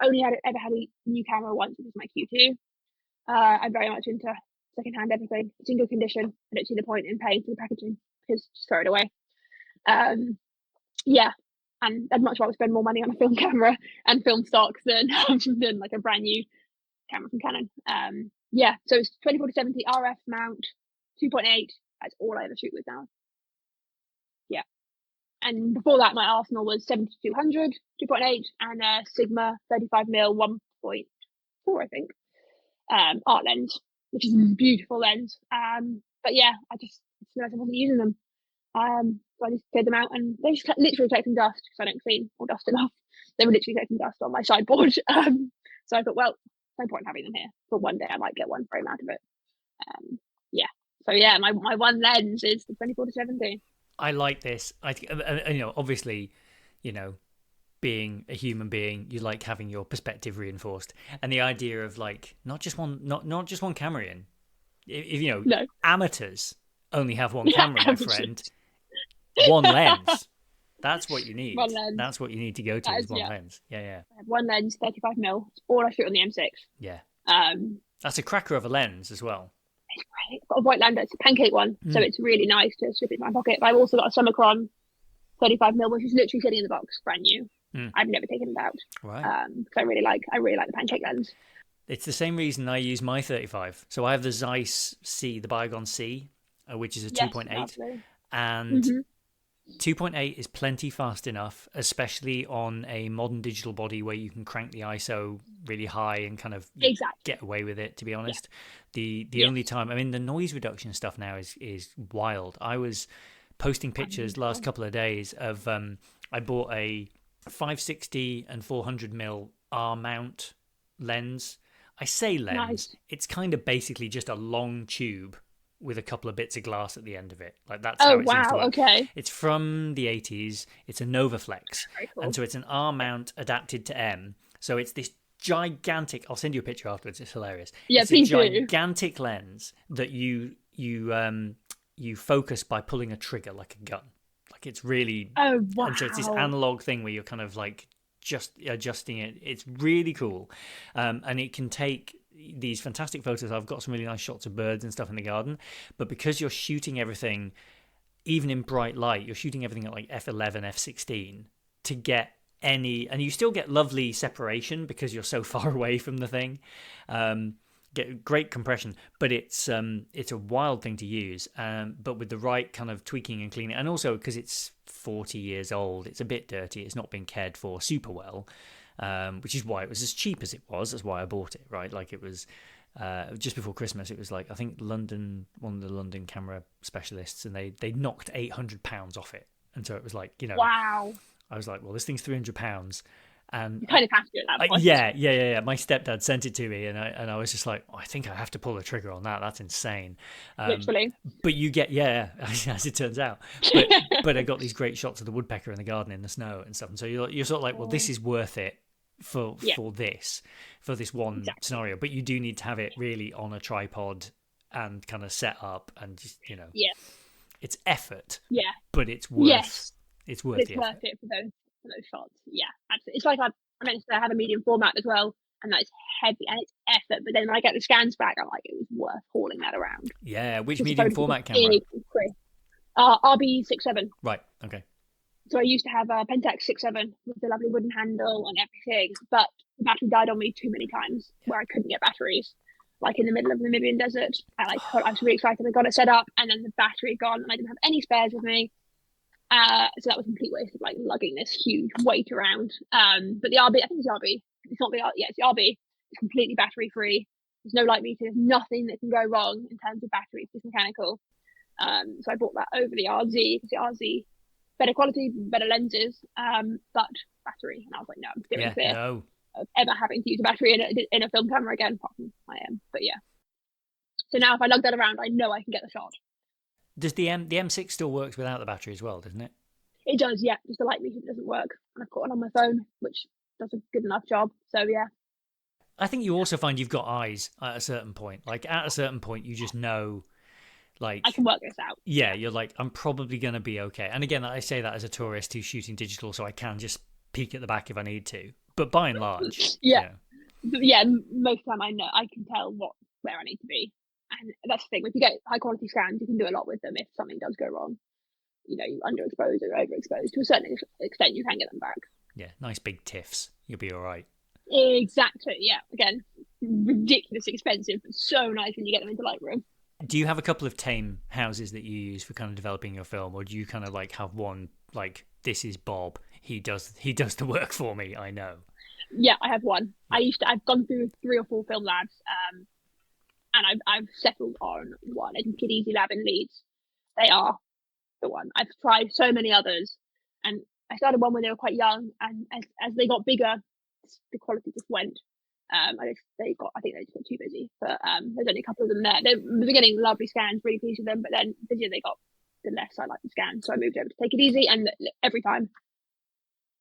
ever had a new camera once, which is my Q2. I'm very much into secondhand everything. It's in good condition. I don't see the point in paying for the packaging, because just throw it away. And I'd much rather spend more money on a film camera and film stock than like a brand new camera from Canon. So it's 24-70 RF mount, 2.8. That's all I ever shoot with now. Yeah. And before that, my Arsenal was 70-200, 2.8, and a Sigma 35mm 1.4, I think, art lens, which is a beautiful lens. But yeah, I just realised I wasn't using them. So I just cleared them out, and they just literally collecting dust, because I don't clean or dust enough. They were literally collecting dust on my sideboard. So I thought, well, no point in having them here. But one day I might get one frame out of it. So yeah, my one lens is the 24-70. I like this. I think, obviously, being a human being, you like having your perspective reinforced, and the idea of like not just one camera in. If no. Amateurs only have one camera, my friend. One lens. That's what you need. One lens. That's what you need to go to, is one lens. Yeah. I have one lens, 35mm. It's all I shoot on the M6. Yeah. That's a cracker of a lens as well. It's great. I've got a white lander. It's a pancake one, so it's really nice to slip it in my pocket. But I've also got a Summicron 35mm, which is literally sitting in the box, brand new. I've never taken it out. Right. Because I really like the pancake lens. It's the same reason I use my 35. So I have the Zeiss C, the Bygone C, which is a 2.8, and 2.8 is plenty fast enough, especially on a modern digital body where you can crank the ISO really high and kind of get away with it, to be honest. The only time, the noise reduction stuff now is wild. I was posting pictures last couple of days of I bought a 560 and 400mm R mount lens. I say lens, nice. It's kind of basically just a long tube with a couple of bits of glass at the end of it. Like that's how it seems to work. Okay. It's from the 80s. It's a Novaflex. Very cool. And so it's an R mount adapted to M. So it's this gigantic, I'll send you a picture afterwards, it's hilarious. Yeah, it's a gigantic lens that you focus by pulling a trigger like a gun. Like it's really and so it's this analog thing where you're kind of like just adjusting it. It's really cool. And it can take these fantastic photos. I've got some really nice shots of birds and stuff in the garden, but because you're shooting everything even in bright light, you're shooting everything at like f11, f16 to get any, and you still get lovely separation because you're so far away from the thing. get great compression, but it's a wild thing to use. But with the right kind of tweaking and cleaning, and also because it's 40 years old, it's a bit dirty. It's not been cared for super well, which is why it was as cheap as it was. That's why I bought it, right? Like it was just before Christmas. It was like, I think one of the London camera specialists, and they knocked £800 off it, and so it was like, Wow. I was like, well, this thing's £300. And You kind of have to at that point. Yeah. My stepdad sent it to me, and I was just like, I think I have to pull the trigger on that. That's insane. Literally. But you get, as it turns out. But I got these great shots of the woodpecker in the garden in the snow and stuff. And so you're sort of like, well, this is worth it for this one scenario. But you do need to have it really on a tripod and kind of set up, and just it's effort. Yeah. But it's worth. It's worth the effort. Worth it for those shots. Yeah, absolutely. It's like I mentioned, I have a medium format as well, and that's heavy and it's effort. But then when I get the scans back, I'm like, it was worth hauling that around. Yeah, which medium format camera? RB67. Right. Okay. So I used to have a Pentax 6.7 with the lovely wooden handle and everything, but the battery died on me too many times where I couldn't get batteries, like in the middle of the Namibian desert. And I was really excited. I got it set up, and then the battery gone, and I didn't have any spares with me. So that was a complete waste of like lugging this huge weight around. But the RB, I think it's the RB. It's not the RB. Yeah, it's the RB. It's completely battery free. There's no light meter. There's nothing that can go wrong in terms of battery. It's just mechanical. So I bought that over the RZ because the RZ better quality, better lenses, but battery. And I was like, no, I'm steering clear of ever having to use a battery in a film camera again. Apart from I am, but yeah. So now if I lug that around, I know I can get the shot. Does the M6 still works without the battery as well, doesn't it? It does, yeah. Just the light meter doesn't work. And I've got one on my phone, which does a good enough job. So, yeah. I think you also find you've got eyes at a certain point. Like, at a certain point, you just know, like... I can work this out. Yeah, you're like, I'm probably going to be okay. And again, I say that as a tourist who's shooting digital, so I can just peek at the back if I need to. But by and large... Yeah, most of the time I can tell where I need to be. And that's the thing, if you get high quality scans, you can do a lot with them if something does go wrong. You underexposed or overexposed. To a certain extent, you can get them back. Yeah, nice big TIFFs. You'll be all right. Exactly, yeah. Again, ridiculously expensive, but so nice when you get them into Lightroom. Do you have a couple of tame houses that you use for kind of developing your film, or do you kind of like have one, like, this is Bob, he does the work for me, I know? Yeah, I have one. I've gone through 3 or 4 film labs, and I've settled on one. I think Kid Easy Lab in Leeds. They are the one. I've tried so many others, and I started one when they were quite young, and as they got bigger, the quality just went. I think they just got too busy. But there's only a couple of them there. They were getting lovely scans, really pleased with them. But then the busier they got, the less I like the scans. So I moved over to Take It Easy, and every time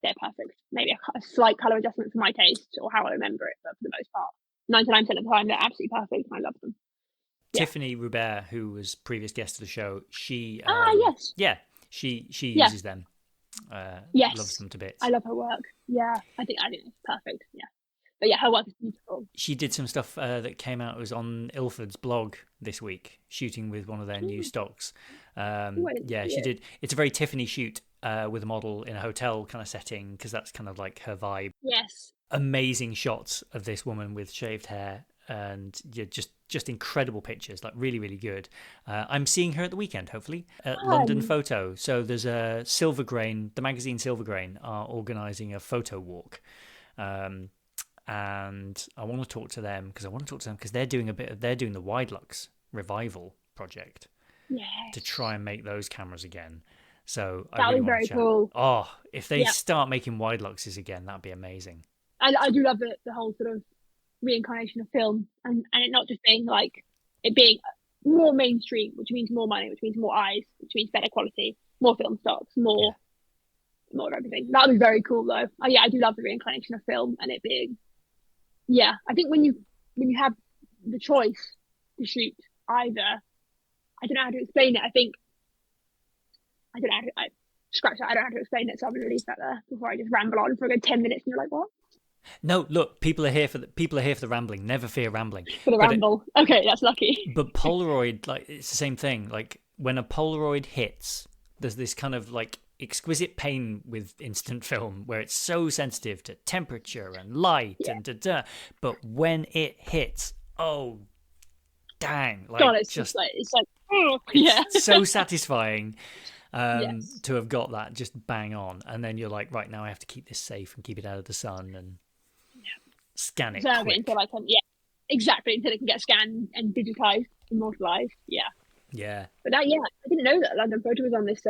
they're perfect. Maybe a slight color adjustment for my taste or how I remember it, but for the most part, 99% of the time, they're absolutely perfect. I love them. Yeah. Tiffany Roubert, who was previous guest of the show, she yes, she uses them. Yes, loves them to bits. I love her work. Yeah, I think it's perfect. Yeah, but yeah, her work is beautiful. She did some stuff that came out. It was on Ilford's blog this week, shooting with one of their new stocks. She did. It's a very Tiffany shoot with a model in a hotel kind of setting, because that's kind of like her vibe. Yes. Amazing shots of this woman with shaved hair, and just incredible pictures, like really, really good. I'm seeing her at the weekend, hopefully, at London Photo. So there's a Silver Grain, the magazine Silver Grain are organising a photo walk. And I want to talk to them because they're doing the Widelux revival project. Yes. To try and make those cameras again. So that would be very cool. Oh, if they start making Wideluxes again, that'd be amazing. I do love the whole sort of reincarnation of film, and it not just being like it being more mainstream, which means more money, which means more eyes, which means better quality, more film stocks, more of everything. That would be very cool though. I do love the reincarnation of film, and it being I think when you have the choice to shoot either, I don't know how to explain it. I don't know how to scratch that. I don't know how to explain it, so I'm going to leave that there before I just ramble on for a good 10 minutes and you're like, what? No, look, people are here for the rambling. Never fear rambling. For the ramble. Okay, that's lucky. But Polaroid, like, it's the same thing. Like, when a Polaroid hits, there's this kind of like exquisite pain with instant film where it's so sensitive to temperature and light and but when it hits, oh, dang. God, Like, it's just just, like, oh, yeah. it's so satisfying Yes. to have got that just bang on. And then you're like, right, now I have to keep this safe and keep it out of the sun and scan it Preserve it until quick. I can, yeah, exactly, until it can get scanned and digitized, immortalized. Yeah. Yeah. But that, yeah, I didn't know that London Photo was on this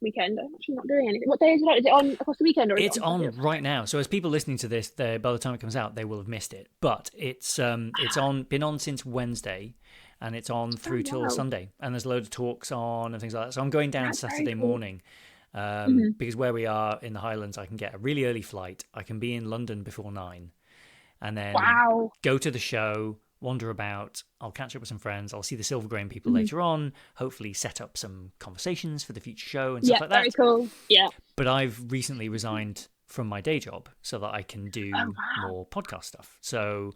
weekend. I'm actually not doing anything. What day is it on? Is it on across the weekend or is it It's on Saturday or on Sunday? right now. So as people listening to this, by the time it comes out, they will have missed it. But it's on been on since Wednesday, and it's on Oh, through till wow. Sunday. And there's a load of talks on and things like that. So I'm going down That's very Saturday cool. morning, Hmm. because where we are in the Highlands, I can get a really early flight. I can be in London before 9, and then Wow. go to the show, wander about. I'll catch up with some friends. I'll see the Silver Grain people Hmm. later on. Hopefully, set up some conversations for the future show and Yeah, stuff like very that. cool. Yeah. But I've recently resigned from my day job so that I can Oh, do wow. more podcast stuff. So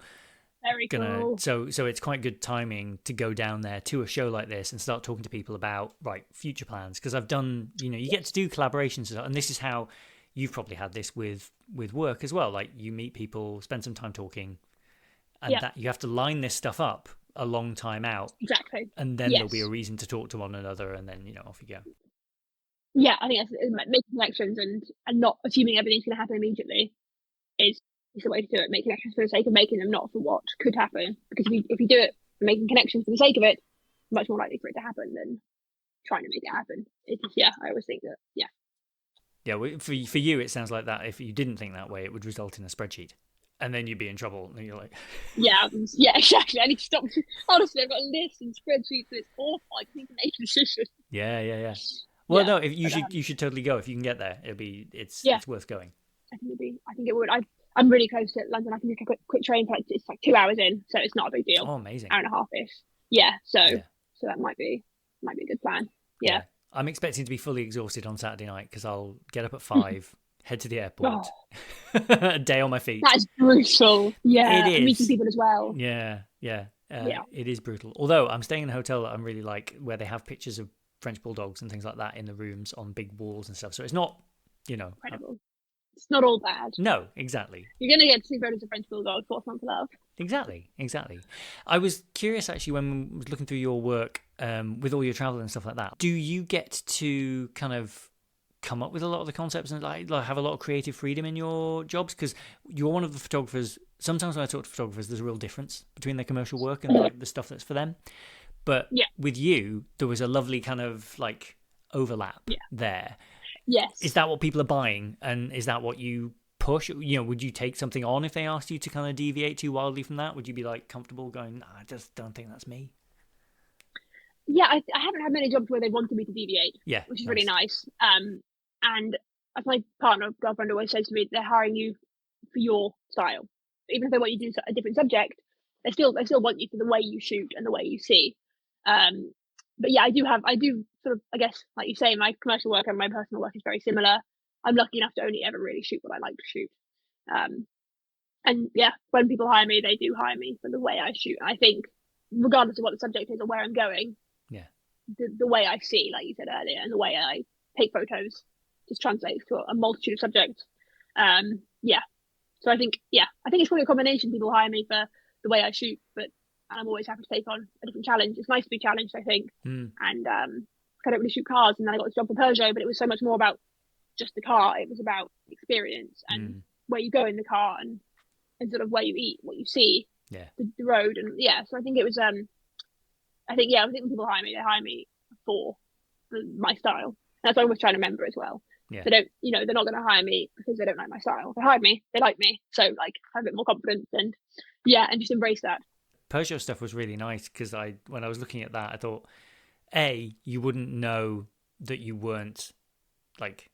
Very gonna cool. so it's quite good timing to go down there to a show like this and start talking to people about future plans, because I've done, you get to Yes. do collaborations, and this is how you've probably had this with work as well. Like, you meet people, spend some time talking, and Yeah, that you have to line this stuff up a long time out, exactly. and then there'll be a Yes. reason to talk to one another, and then off you go. Yeah, I think that's making connections and not assuming everything's going to happen immediately is is the way to do it. Make connections for the sake of making them, not for what could happen. Because if you do it making connections for the sake of it, much more likely for it to happen than trying to make it happen. It's just, yeah, I always think that, yeah. Yeah, well, for you, it sounds like that. If you didn't think that way, it would result in a spreadsheet, and then you'd be in trouble. And you're like, Yeah, yeah, exactly. I need to stop. Honestly, I've got lists and spreadsheets, and it's awful. I just need to make a decision. yeah, yeah, yeah. Well, Yeah, no, if but you should totally go if you can get there. It's yeah, it's worth going. I think it'd be. I think it would. I'm really close to London. I can take a quick train. For it's like 2 hours in, so it's not a big deal. Oh, amazing. Hour and a half ish. Yeah, Yeah, so that might be a good plan. Yeah. yeah. I'm expecting to be fully exhausted on Saturday night because I'll get up at 5, head to the airport, Oh, a day on my feet. that is brutal. It Yeah, and meeting is. people as well. Yeah, yeah. Yeah, It is brutal. Although I'm staying in a hotel that I'm really like, where they have pictures of French bulldogs and things like that in the rooms on big walls and stuff. So it's not, incredible. It's not all bad. no, exactly. You're gonna get to see photos of French bulldogs. What's not to love? Exactly, exactly. I was curious actually when I was looking through your work, with all your travel and stuff like that. Do you get to kind of come up with a lot of the concepts and like have a lot of creative freedom in your jobs? Because you're one of the photographers. Sometimes when I talk to photographers, there's a real difference between their commercial work and like the stuff that's for them. But Yeah, with you, there was a lovely kind of like overlap yeah, there. Is yes. that what people are buying, and is that what you push? Would you take something on if they asked you to kind of deviate too wildly from that? Would you be like comfortable going, nah, I just don't think that's me? Yeah, I haven't had many jobs where they wanted me to deviate, Yeah, which is really nice. nice. And as my partner, girlfriend always says to me, they're hiring you for your style. Even if they want you to do a different subject, they still want you for the way you shoot and the way you see. Um, but yeah, I do sort of, I guess, like you say, my commercial work and my personal work is very similar. I'm lucky enough to only ever really shoot what I like to shoot. Um, and yeah, when people hire me, they do hire me for the way I shoot. And I think, regardless of what the subject is or where I'm going, Yeah, the way I see, like you said earlier, and the way I take photos just translates to a multitude of subjects. Yeah. So I think it's probably a combination. People hire me for the way I shoot, but I'm always happy to take on a different challenge. It's nice to be challenged, I think. mm, And I don't really shoot cars, and then I got this job for Peugeot, but it was so much more about just the car. It was about experience and mm, where you go in the car and sort of where you eat, what you see, yeah, the road, and yeah. So I think it was I think when people hire me, they hire me for my style. And that's what I was trying to remember as well. yeah. They don't, they're not going to hire me because they don't like my style. If they hired me, they like me. So like, have a bit more confidence and yeah, and just embrace that. Peugeot stuff was really nice because when I was looking at that, I thought, you wouldn't know that you weren't like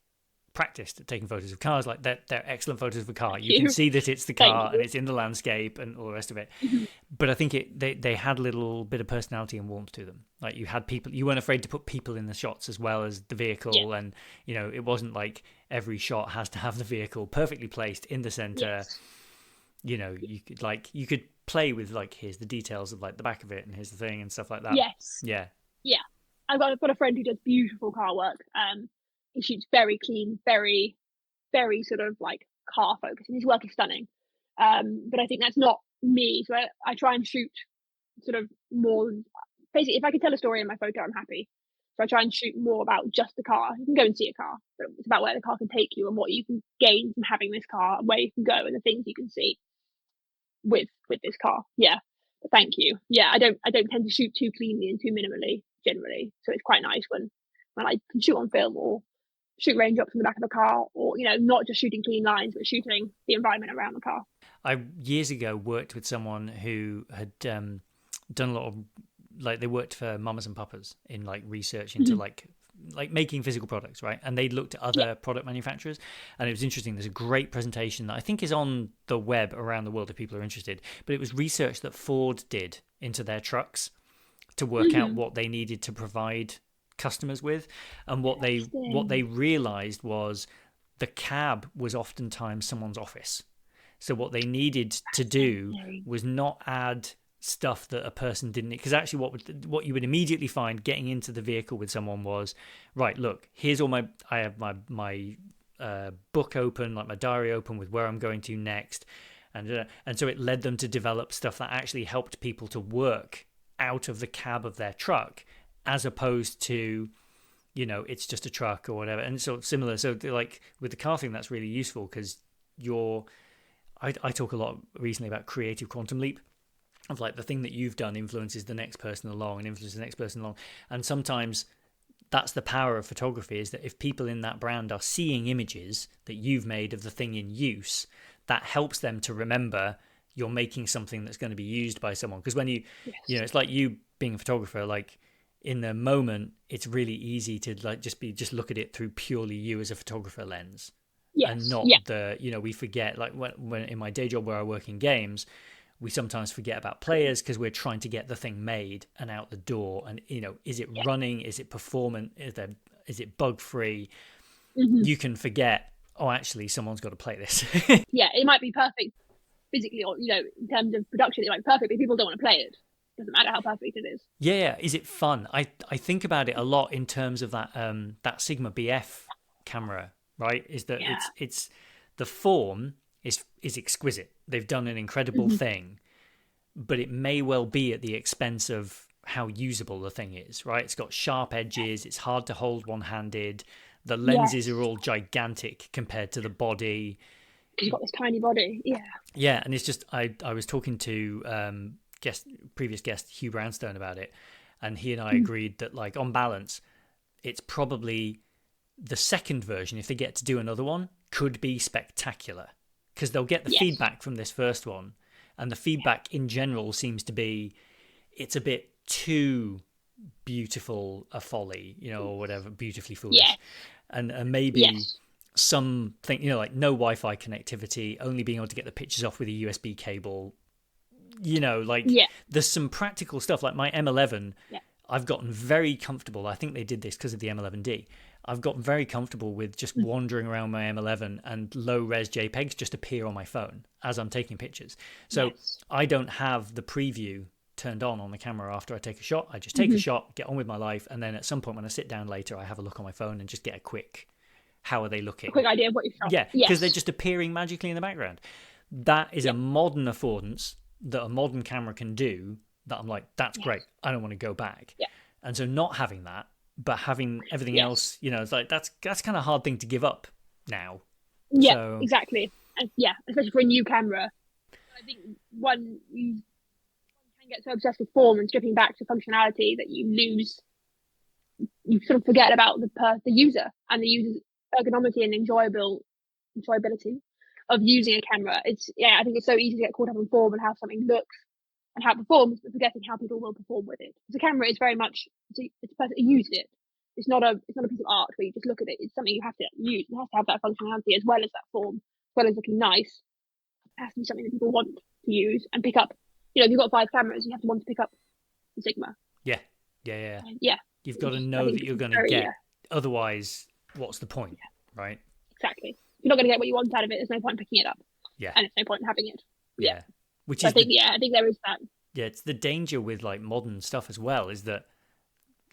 practiced at taking photos of cars. Like, they're excellent photos of a car. Thank You can you. see that it's the Thank car and you. it's in the landscape and all the rest of it. Mhm. But I think they had a little bit of personality and warmth to them. Like, you had people, you weren't afraid to put people in the shots as well as the Yeah. vehicle, and it wasn't like every shot has to have the vehicle perfectly placed in the center. Yes. You could play with like, here's the details of like the back of it and here's the thing and stuff like that. Yes. Yeah, Yeah. I've got a friend who does beautiful car work. He shoots very clean, very, very sort of like car focused, and his work is stunning. But I think that's not me. So I try and shoot sort of more, basically, if I can tell a story in my photo, I'm happy. So I try and shoot more about just the car. You can go and see a car, but it's about where the car can take you and what you can gain from having this car and where you can go and the things you can see with this car. Yeah. But thank you. Yeah, I don't tend to shoot too cleanly and too minimally generally. So it's quite nice when I can shoot on film or shoot raindrops in the back of a car, or not just shooting clean lines, but shooting the environment around the car. I years ago worked with someone who had done a lot of, like, they worked for mamas and papas in like research into like making physical products, right? And they looked at other product manufacturers, and it was interesting. There's a great presentation that I think is on the web around the world if people are interested, but it was research that Ford did into their trucks to work out what they needed to provide customers with, and what they realized was the cab was oftentimes someone's office. So what they needed to do was not add stuff that a person didn't need, because actually what you would immediately find getting into the vehicle with someone was, right, look, here's all I have my book open, like my diary open with where I'm going to next, and so it led them to develop stuff that actually helped people to work out of the cab of their truck, as opposed to, it's just a truck or whatever. And so similar, so like with the car thing, that's really useful because I talk a lot recently about creative quantum leap, of like the thing that you've done influences the next person along and influences the next person along. And sometimes that's the power of photography, is that if people in that brand are seeing images that you've made of the thing in use, that helps them to remember you're making something that's going to be used by someone. Because when it's like you being a photographer, like in the moment, it's really easy to like just look at it through purely you as a photographer lens. And not we forget, like when in my day job where I work in games, we sometimes forget about players because we're trying to get the thing made and out the door. And, is it running? Is it performant? Is it bug free? You can forget, oh, actually, someone's got to play this. Yeah, it might be perfect physically, or, in terms of production, it might be perfect, but people don't want to play it. Doesn't matter how perfect it is. Yeah. Is it fun? I think about it a lot in terms of that Sigma BF camera, right? Is that it's the form is exquisite. They've done an incredible thing, but it may well be at the expense of how usable the thing is, right? It's got sharp edges. It's hard to hold one-handed. The lenses are all gigantic compared to the body. You've got this tiny body. Yeah, and it's just I was talking to previous guest Hugh Brownstone about it, and he and I agreed that, like, on balance, it's probably the second version, if they get to do another one, could be spectacular, because they'll get the feedback from this first one, and the feedback in general seems to be it's a bit too beautiful a folly, or whatever, beautifully foolish, and maybe something, like no Wi-Fi connectivity, only being able to get the pictures off with a USB cable, there's some practical stuff like my M11. I've gotten very comfortable. I think they did this because of the M11D. I've gotten very comfortable with just wandering around my M11 and low-res JPEGs just appear on my phone as I'm taking pictures. So I don't have the preview turned on the camera after I take a shot. I just take a shot, get on with my life, and then at some point when I sit down later, I have a look on my phone and just get a quick, how are they looking? A quick idea of what you shot. Yeah, because they're just appearing magically in the background. That is a modern affordance that a modern camera can do, that I'm like, that's great. I don't want to go back. And so not having that, but having everything else, it's like that's kind of a hard thing to give up now. Exactly. And especially for a new camera. I think one can get so obsessed with form and stripping back to functionality that you sort of forget about the user and the user's ergonomics and enjoyability of using a camera. I think it's so easy to get caught up in form and how something looks and how it performs, but forgetting how people will perform with it. The camera is very much it's a person who used it. It's not a piece of art where you just look at it. It's something you have to use. It has to have that functionality as well as that form, as well as looking nice. It has to be something that people want to use and pick up. If you've got 5 cameras, you have to want to pick up the Sigma. Yeah. You've got to know that you're going to get. Otherwise, what's the point, right? Exactly. If you're not going to get what you want out of it, there's no point picking it up. Yeah. And it's no point in having it. Yeah. Which so is I think there is that. Yeah, it's the danger with like modern stuff as well, is that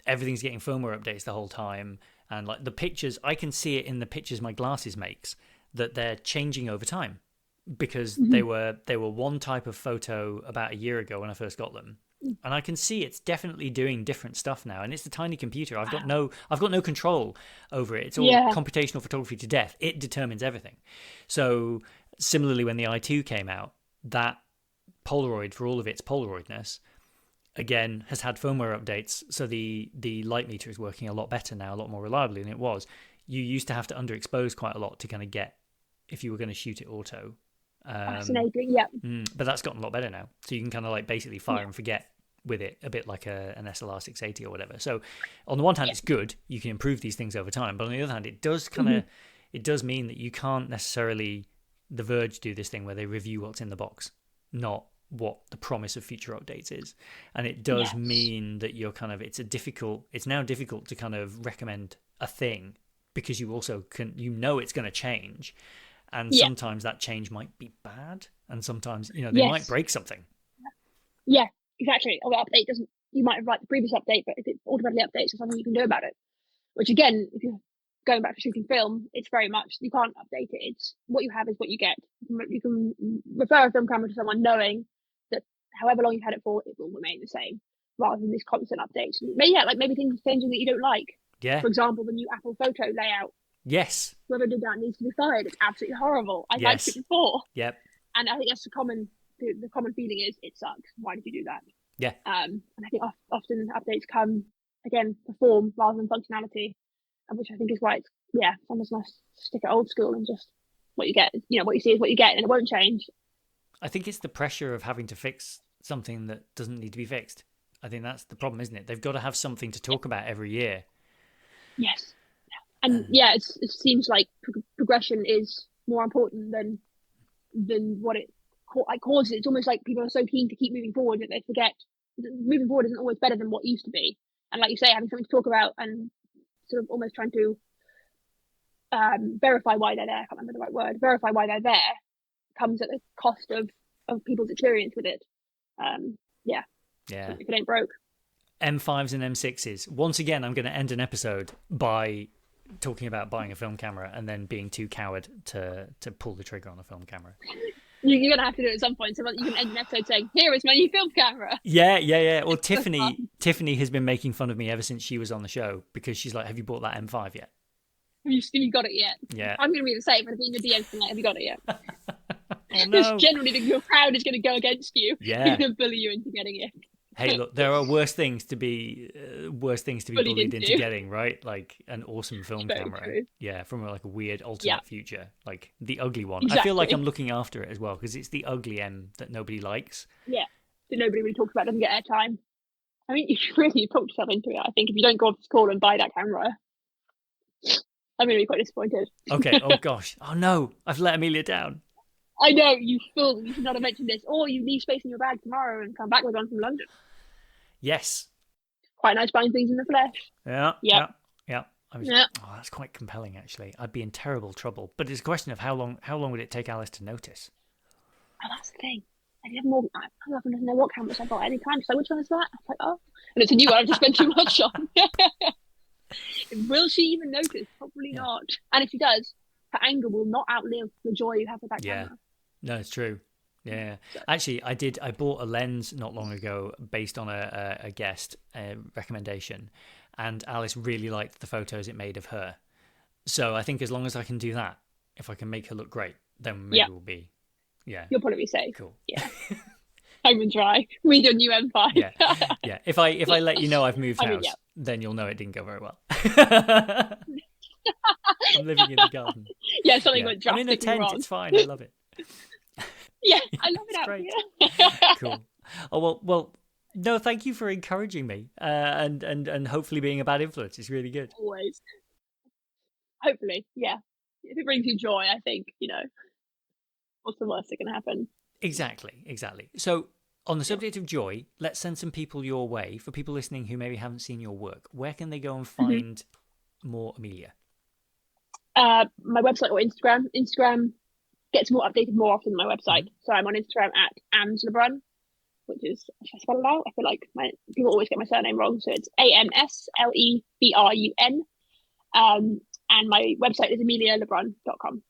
everything's getting firmware updates the whole time, and like the pictures, I can see it in the pictures my glasses makes that they're changing over time, because they were one type of photo about a year ago when I first got them, And I can see it's definitely doing different stuff now. And it's a tiny computer. I've got no control over it. It's all computational photography to death. It determines everything. So similarly, when the i2 came out, that Polaroid, for all of its Polaroidness, again has had firmware updates. So the light meter is working a lot better now, a lot more reliably than it was. You used to have to underexpose quite a lot to kind of get, if you were going to shoot it auto. Fascinating, yeah. But that's gotten a lot better now. So you can kind of like basically fire and forget with it, a bit like an SLR 680 or whatever. So on the one hand, it's good. You can improve these things over time. But on the other hand, it does kind of, it does mean that you can't necessarily, The Verge do this thing where they review what's in the box, not what the promise of future updates is. And it does mean that you're kind of, it's now difficult to kind of recommend a thing, because you also it's going to change. And sometimes that change might be bad. And sometimes, they might break something. Yeah, exactly. Or the update doesn't, you might have liked the previous update, but if it automatically updates, there's something you can do about it. Which again, if you're going back to shooting film, it's very much, you can't update it. It's what you have is what you get. You can refer a film camera to someone knowing that however long you've had it for, it will remain the same, rather than these constant updates. Maybe things changing that you don't like. Yeah. For example, the new Apple photo layout. Yes. Whoever did that needs to be fired. It's absolutely horrible. I liked it before. Yep. And I think that's the common feeling is, it sucks. Why did you do that? Yeah. And I think often updates come, again, for form rather than functionality, which I think is why someone's must stick at old school and just what you get, what you see is what you get, and it won't change. I think it's the pressure of having to fix something that doesn't need to be fixed. I think that's the problem, isn't it? They've got to have something to talk about every year. Yes. And it seems like progression is more important than what it causes. It's almost like people are so keen to keep moving forward that they forget moving forward isn't always better than what used to be. And like you say, having something to talk about and sort of almost trying to verify why they're there, I can't remember the right word, verify why they're there, comes at the cost of people's experience with it. If it ain't broke. M5s and M6s. Once again, I'm going to end an episode by talking about buying a film camera and then being too coward to pull the trigger on a film camera. You're going to have to do it at some point. So you can end an episode saying, here is my new film camera. Yeah. Well, Tiffany has been making fun of me ever since she was on the show, because she's like, have you bought that M5 yet? Have you got it yet? Yeah. I'm going to be the same. I've been in your DMs tonight. Have you got it yet? Oh, no. Generally, your crowd is going to go against you. Yeah. They're going to bully you into getting it. Hey, look, there are worse things to be bullied into getting, right? Like an awesome film camera. True. Yeah, from like a weird alternate future, like the ugly one. Exactly. I feel like I'm looking after it as well, because it's the ugly M that nobody likes. Yeah, that nobody really talks about, doesn't get airtime. I mean, you really talk yourself into it. I think if you don't go off this call and buy that camera, I'm going to be quite disappointed. Okay. Oh gosh. Oh no, I've let Amelia down. I know, you fool. You should not have mentioned this. Or you leave space in your bag tomorrow and come back with one from London. Yes. Quite nice buying things in the flesh. Yeah. Yeah. Oh, that's quite compelling, actually. I'd be in terrible trouble. But it's a question of how long would it take Alice to notice? Oh, that's the thing. I often doesn't know what cameras I bought at any time. So which one is that? I was like, oh. And it's a new one I've just spent too much on. Will she even notice? Probably not. And if she does, her anger will not outlive the joy you have with that camera. No, it's true. Yeah. Actually, I bought a lens not long ago based on a guest recommendation, and Alice really liked the photos it made of her. So I think as long as I can do that, if I can make her look great, then maybe we'll be, you'll probably be safe. Cool. Yeah. Home and dry. Read your new M5. Yeah. If I let you know I've moved house, then you'll know it didn't go very well. I'm living in the garden. Yeah, something went drastically I'm in a tent. wrong. It's fine. I love it. Yeah, I love it out great. here. Cool. Oh well. No, thank you for encouraging me, and hopefully being a bad influence. It's really good. Always. Hopefully, yeah. If it brings you joy, I think what's the worst that can happen? Exactly. So, on the subject of joy, let's send some people your way. For people listening who maybe haven't seen your work, where can they go and find more Amelia? My website or Instagram. Instagram gets more updated more often than my website. So I'm on Instagram at amslebrun, which is, should I spell it out? I feel like people always get my surname wrong. So it's AMSLEBRUN. And my website is amelialebrun.com.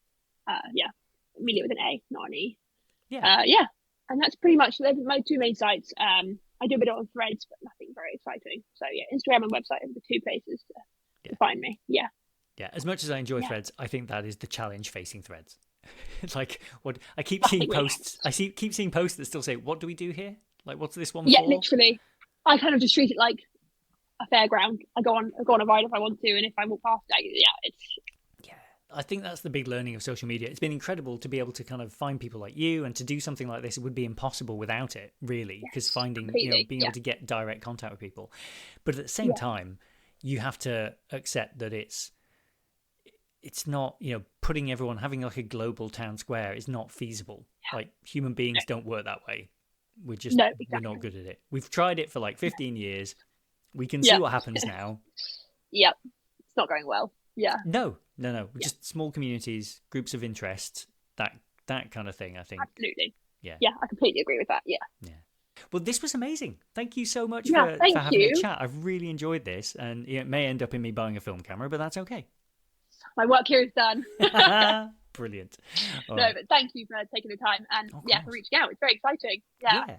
Amelia with an A, not an E. Yeah. And that's pretty much my two main sites. I I do a bit on Threads, but nothing very exciting. So yeah, Instagram and website are the two places to find me. Yeah. Yeah, as much as I enjoy Threads, I think that is the challenge facing Threads. It's like what I keep seeing posts. Keep seeing posts that still say, "What do we do here? Like, what's this one for?" Yeah, literally. I kind of just treat it like a fairground. I go on a ride if I want to, and if I walk past it, I think that's the big learning of social media. It's been incredible to be able to kind of find people like you, and to do something like this. It would be impossible without it, really, because being able to get direct contact with people. But at the same time, you have to accept that it's not, putting everyone, having like a global town square is not feasible. Like, human beings don't work that way. We're just we're not good at it. We've tried it for like 15 years. We can see what happens now. Yep, it's not going well. Yeah. No. Just small communities, groups of interest, that kind of thing, I think. Absolutely. Yeah. Yeah, I completely agree with that. Yeah. Well, this was amazing. Thank you so much for having a chat. I've really enjoyed this, and it may end up in me buying a film camera, but that's okay. My work here is done. Brilliant. But thank you for taking the time and for reaching out. It's very exciting. Yeah.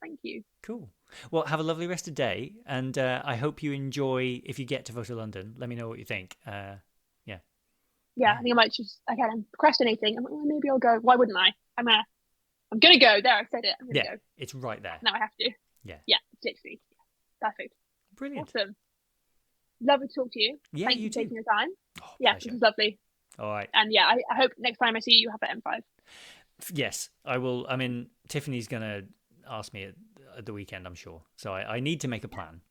Thank you. Cool. Well, have a lovely rest of the day, and I hope you enjoy. If you get to Photo London, let me know what you think. I think I might I'm procrastinating. I'm like, well, maybe I'll go. Why wouldn't I? I'm gonna go. There, I've said it. I'm gonna go. It's right there. Now I have to. Yeah, literally. Perfect. Brilliant. Awesome. Lovely to talk to you. Yeah, Thank you for taking the time. Pleasure. This is lovely. All right. And I hope next time I see you, you have an M5. Yes, I will. I mean, Tiffany's gonna ask me at the weekend, I'm sure. So I need to make a plan.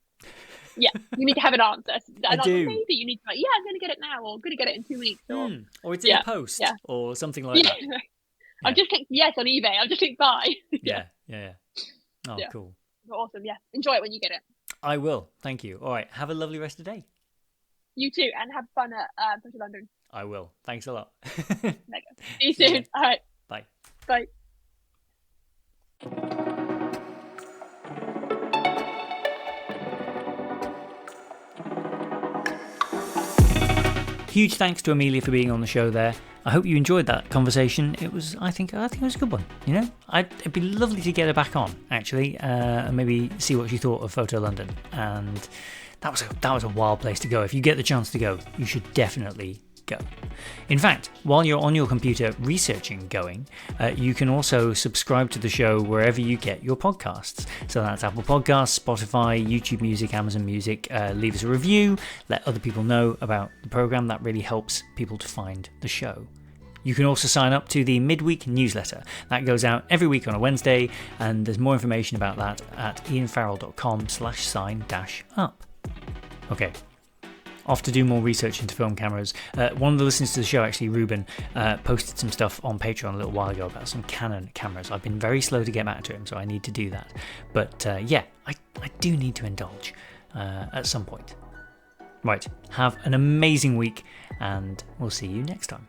Yeah, you need to have an answer. I do. Maybe you need to I'm going to get it now, or I'm going to get it in 2 weeks. Or it's in a post, or something like that. I've just clicked yes on eBay. I've just clicked buy. Yeah. Oh, cool. Awesome. Yeah, enjoy it when you get it. I will. Thank you. All right. Have a lovely rest of the day. You too, and have fun at Photo London. I will. Thanks a lot. See you soon. All right. Bye. Bye. Huge thanks to Amelia for being on the show there. I hope you enjoyed that conversation. I think it was a good one. It'd be lovely to get her back on, actually, and maybe see what she thought of Photo London. And that was a wild place to go. If you get the chance to go, you should definitely go. In fact, while you're on your computer researching going, you can also subscribe to the show wherever you get your podcasts. So that's Apple Podcasts, Spotify, YouTube Music, Amazon Music. Leave us a review, let other people know about the program. That really helps people to find the show. You can also sign up to the midweek newsletter. That goes out every week on a Wednesday, and there's more information about that at ianfarrell.com/sign-up. Okay. Off to do more research into film cameras. One of the listeners to the show, actually, Ruben, posted some stuff on Patreon a little while ago about some Canon cameras. I've been very slow to get back to him, so I need to do that. But I do need to indulge at some point. Right, have an amazing week, and we'll see you next time.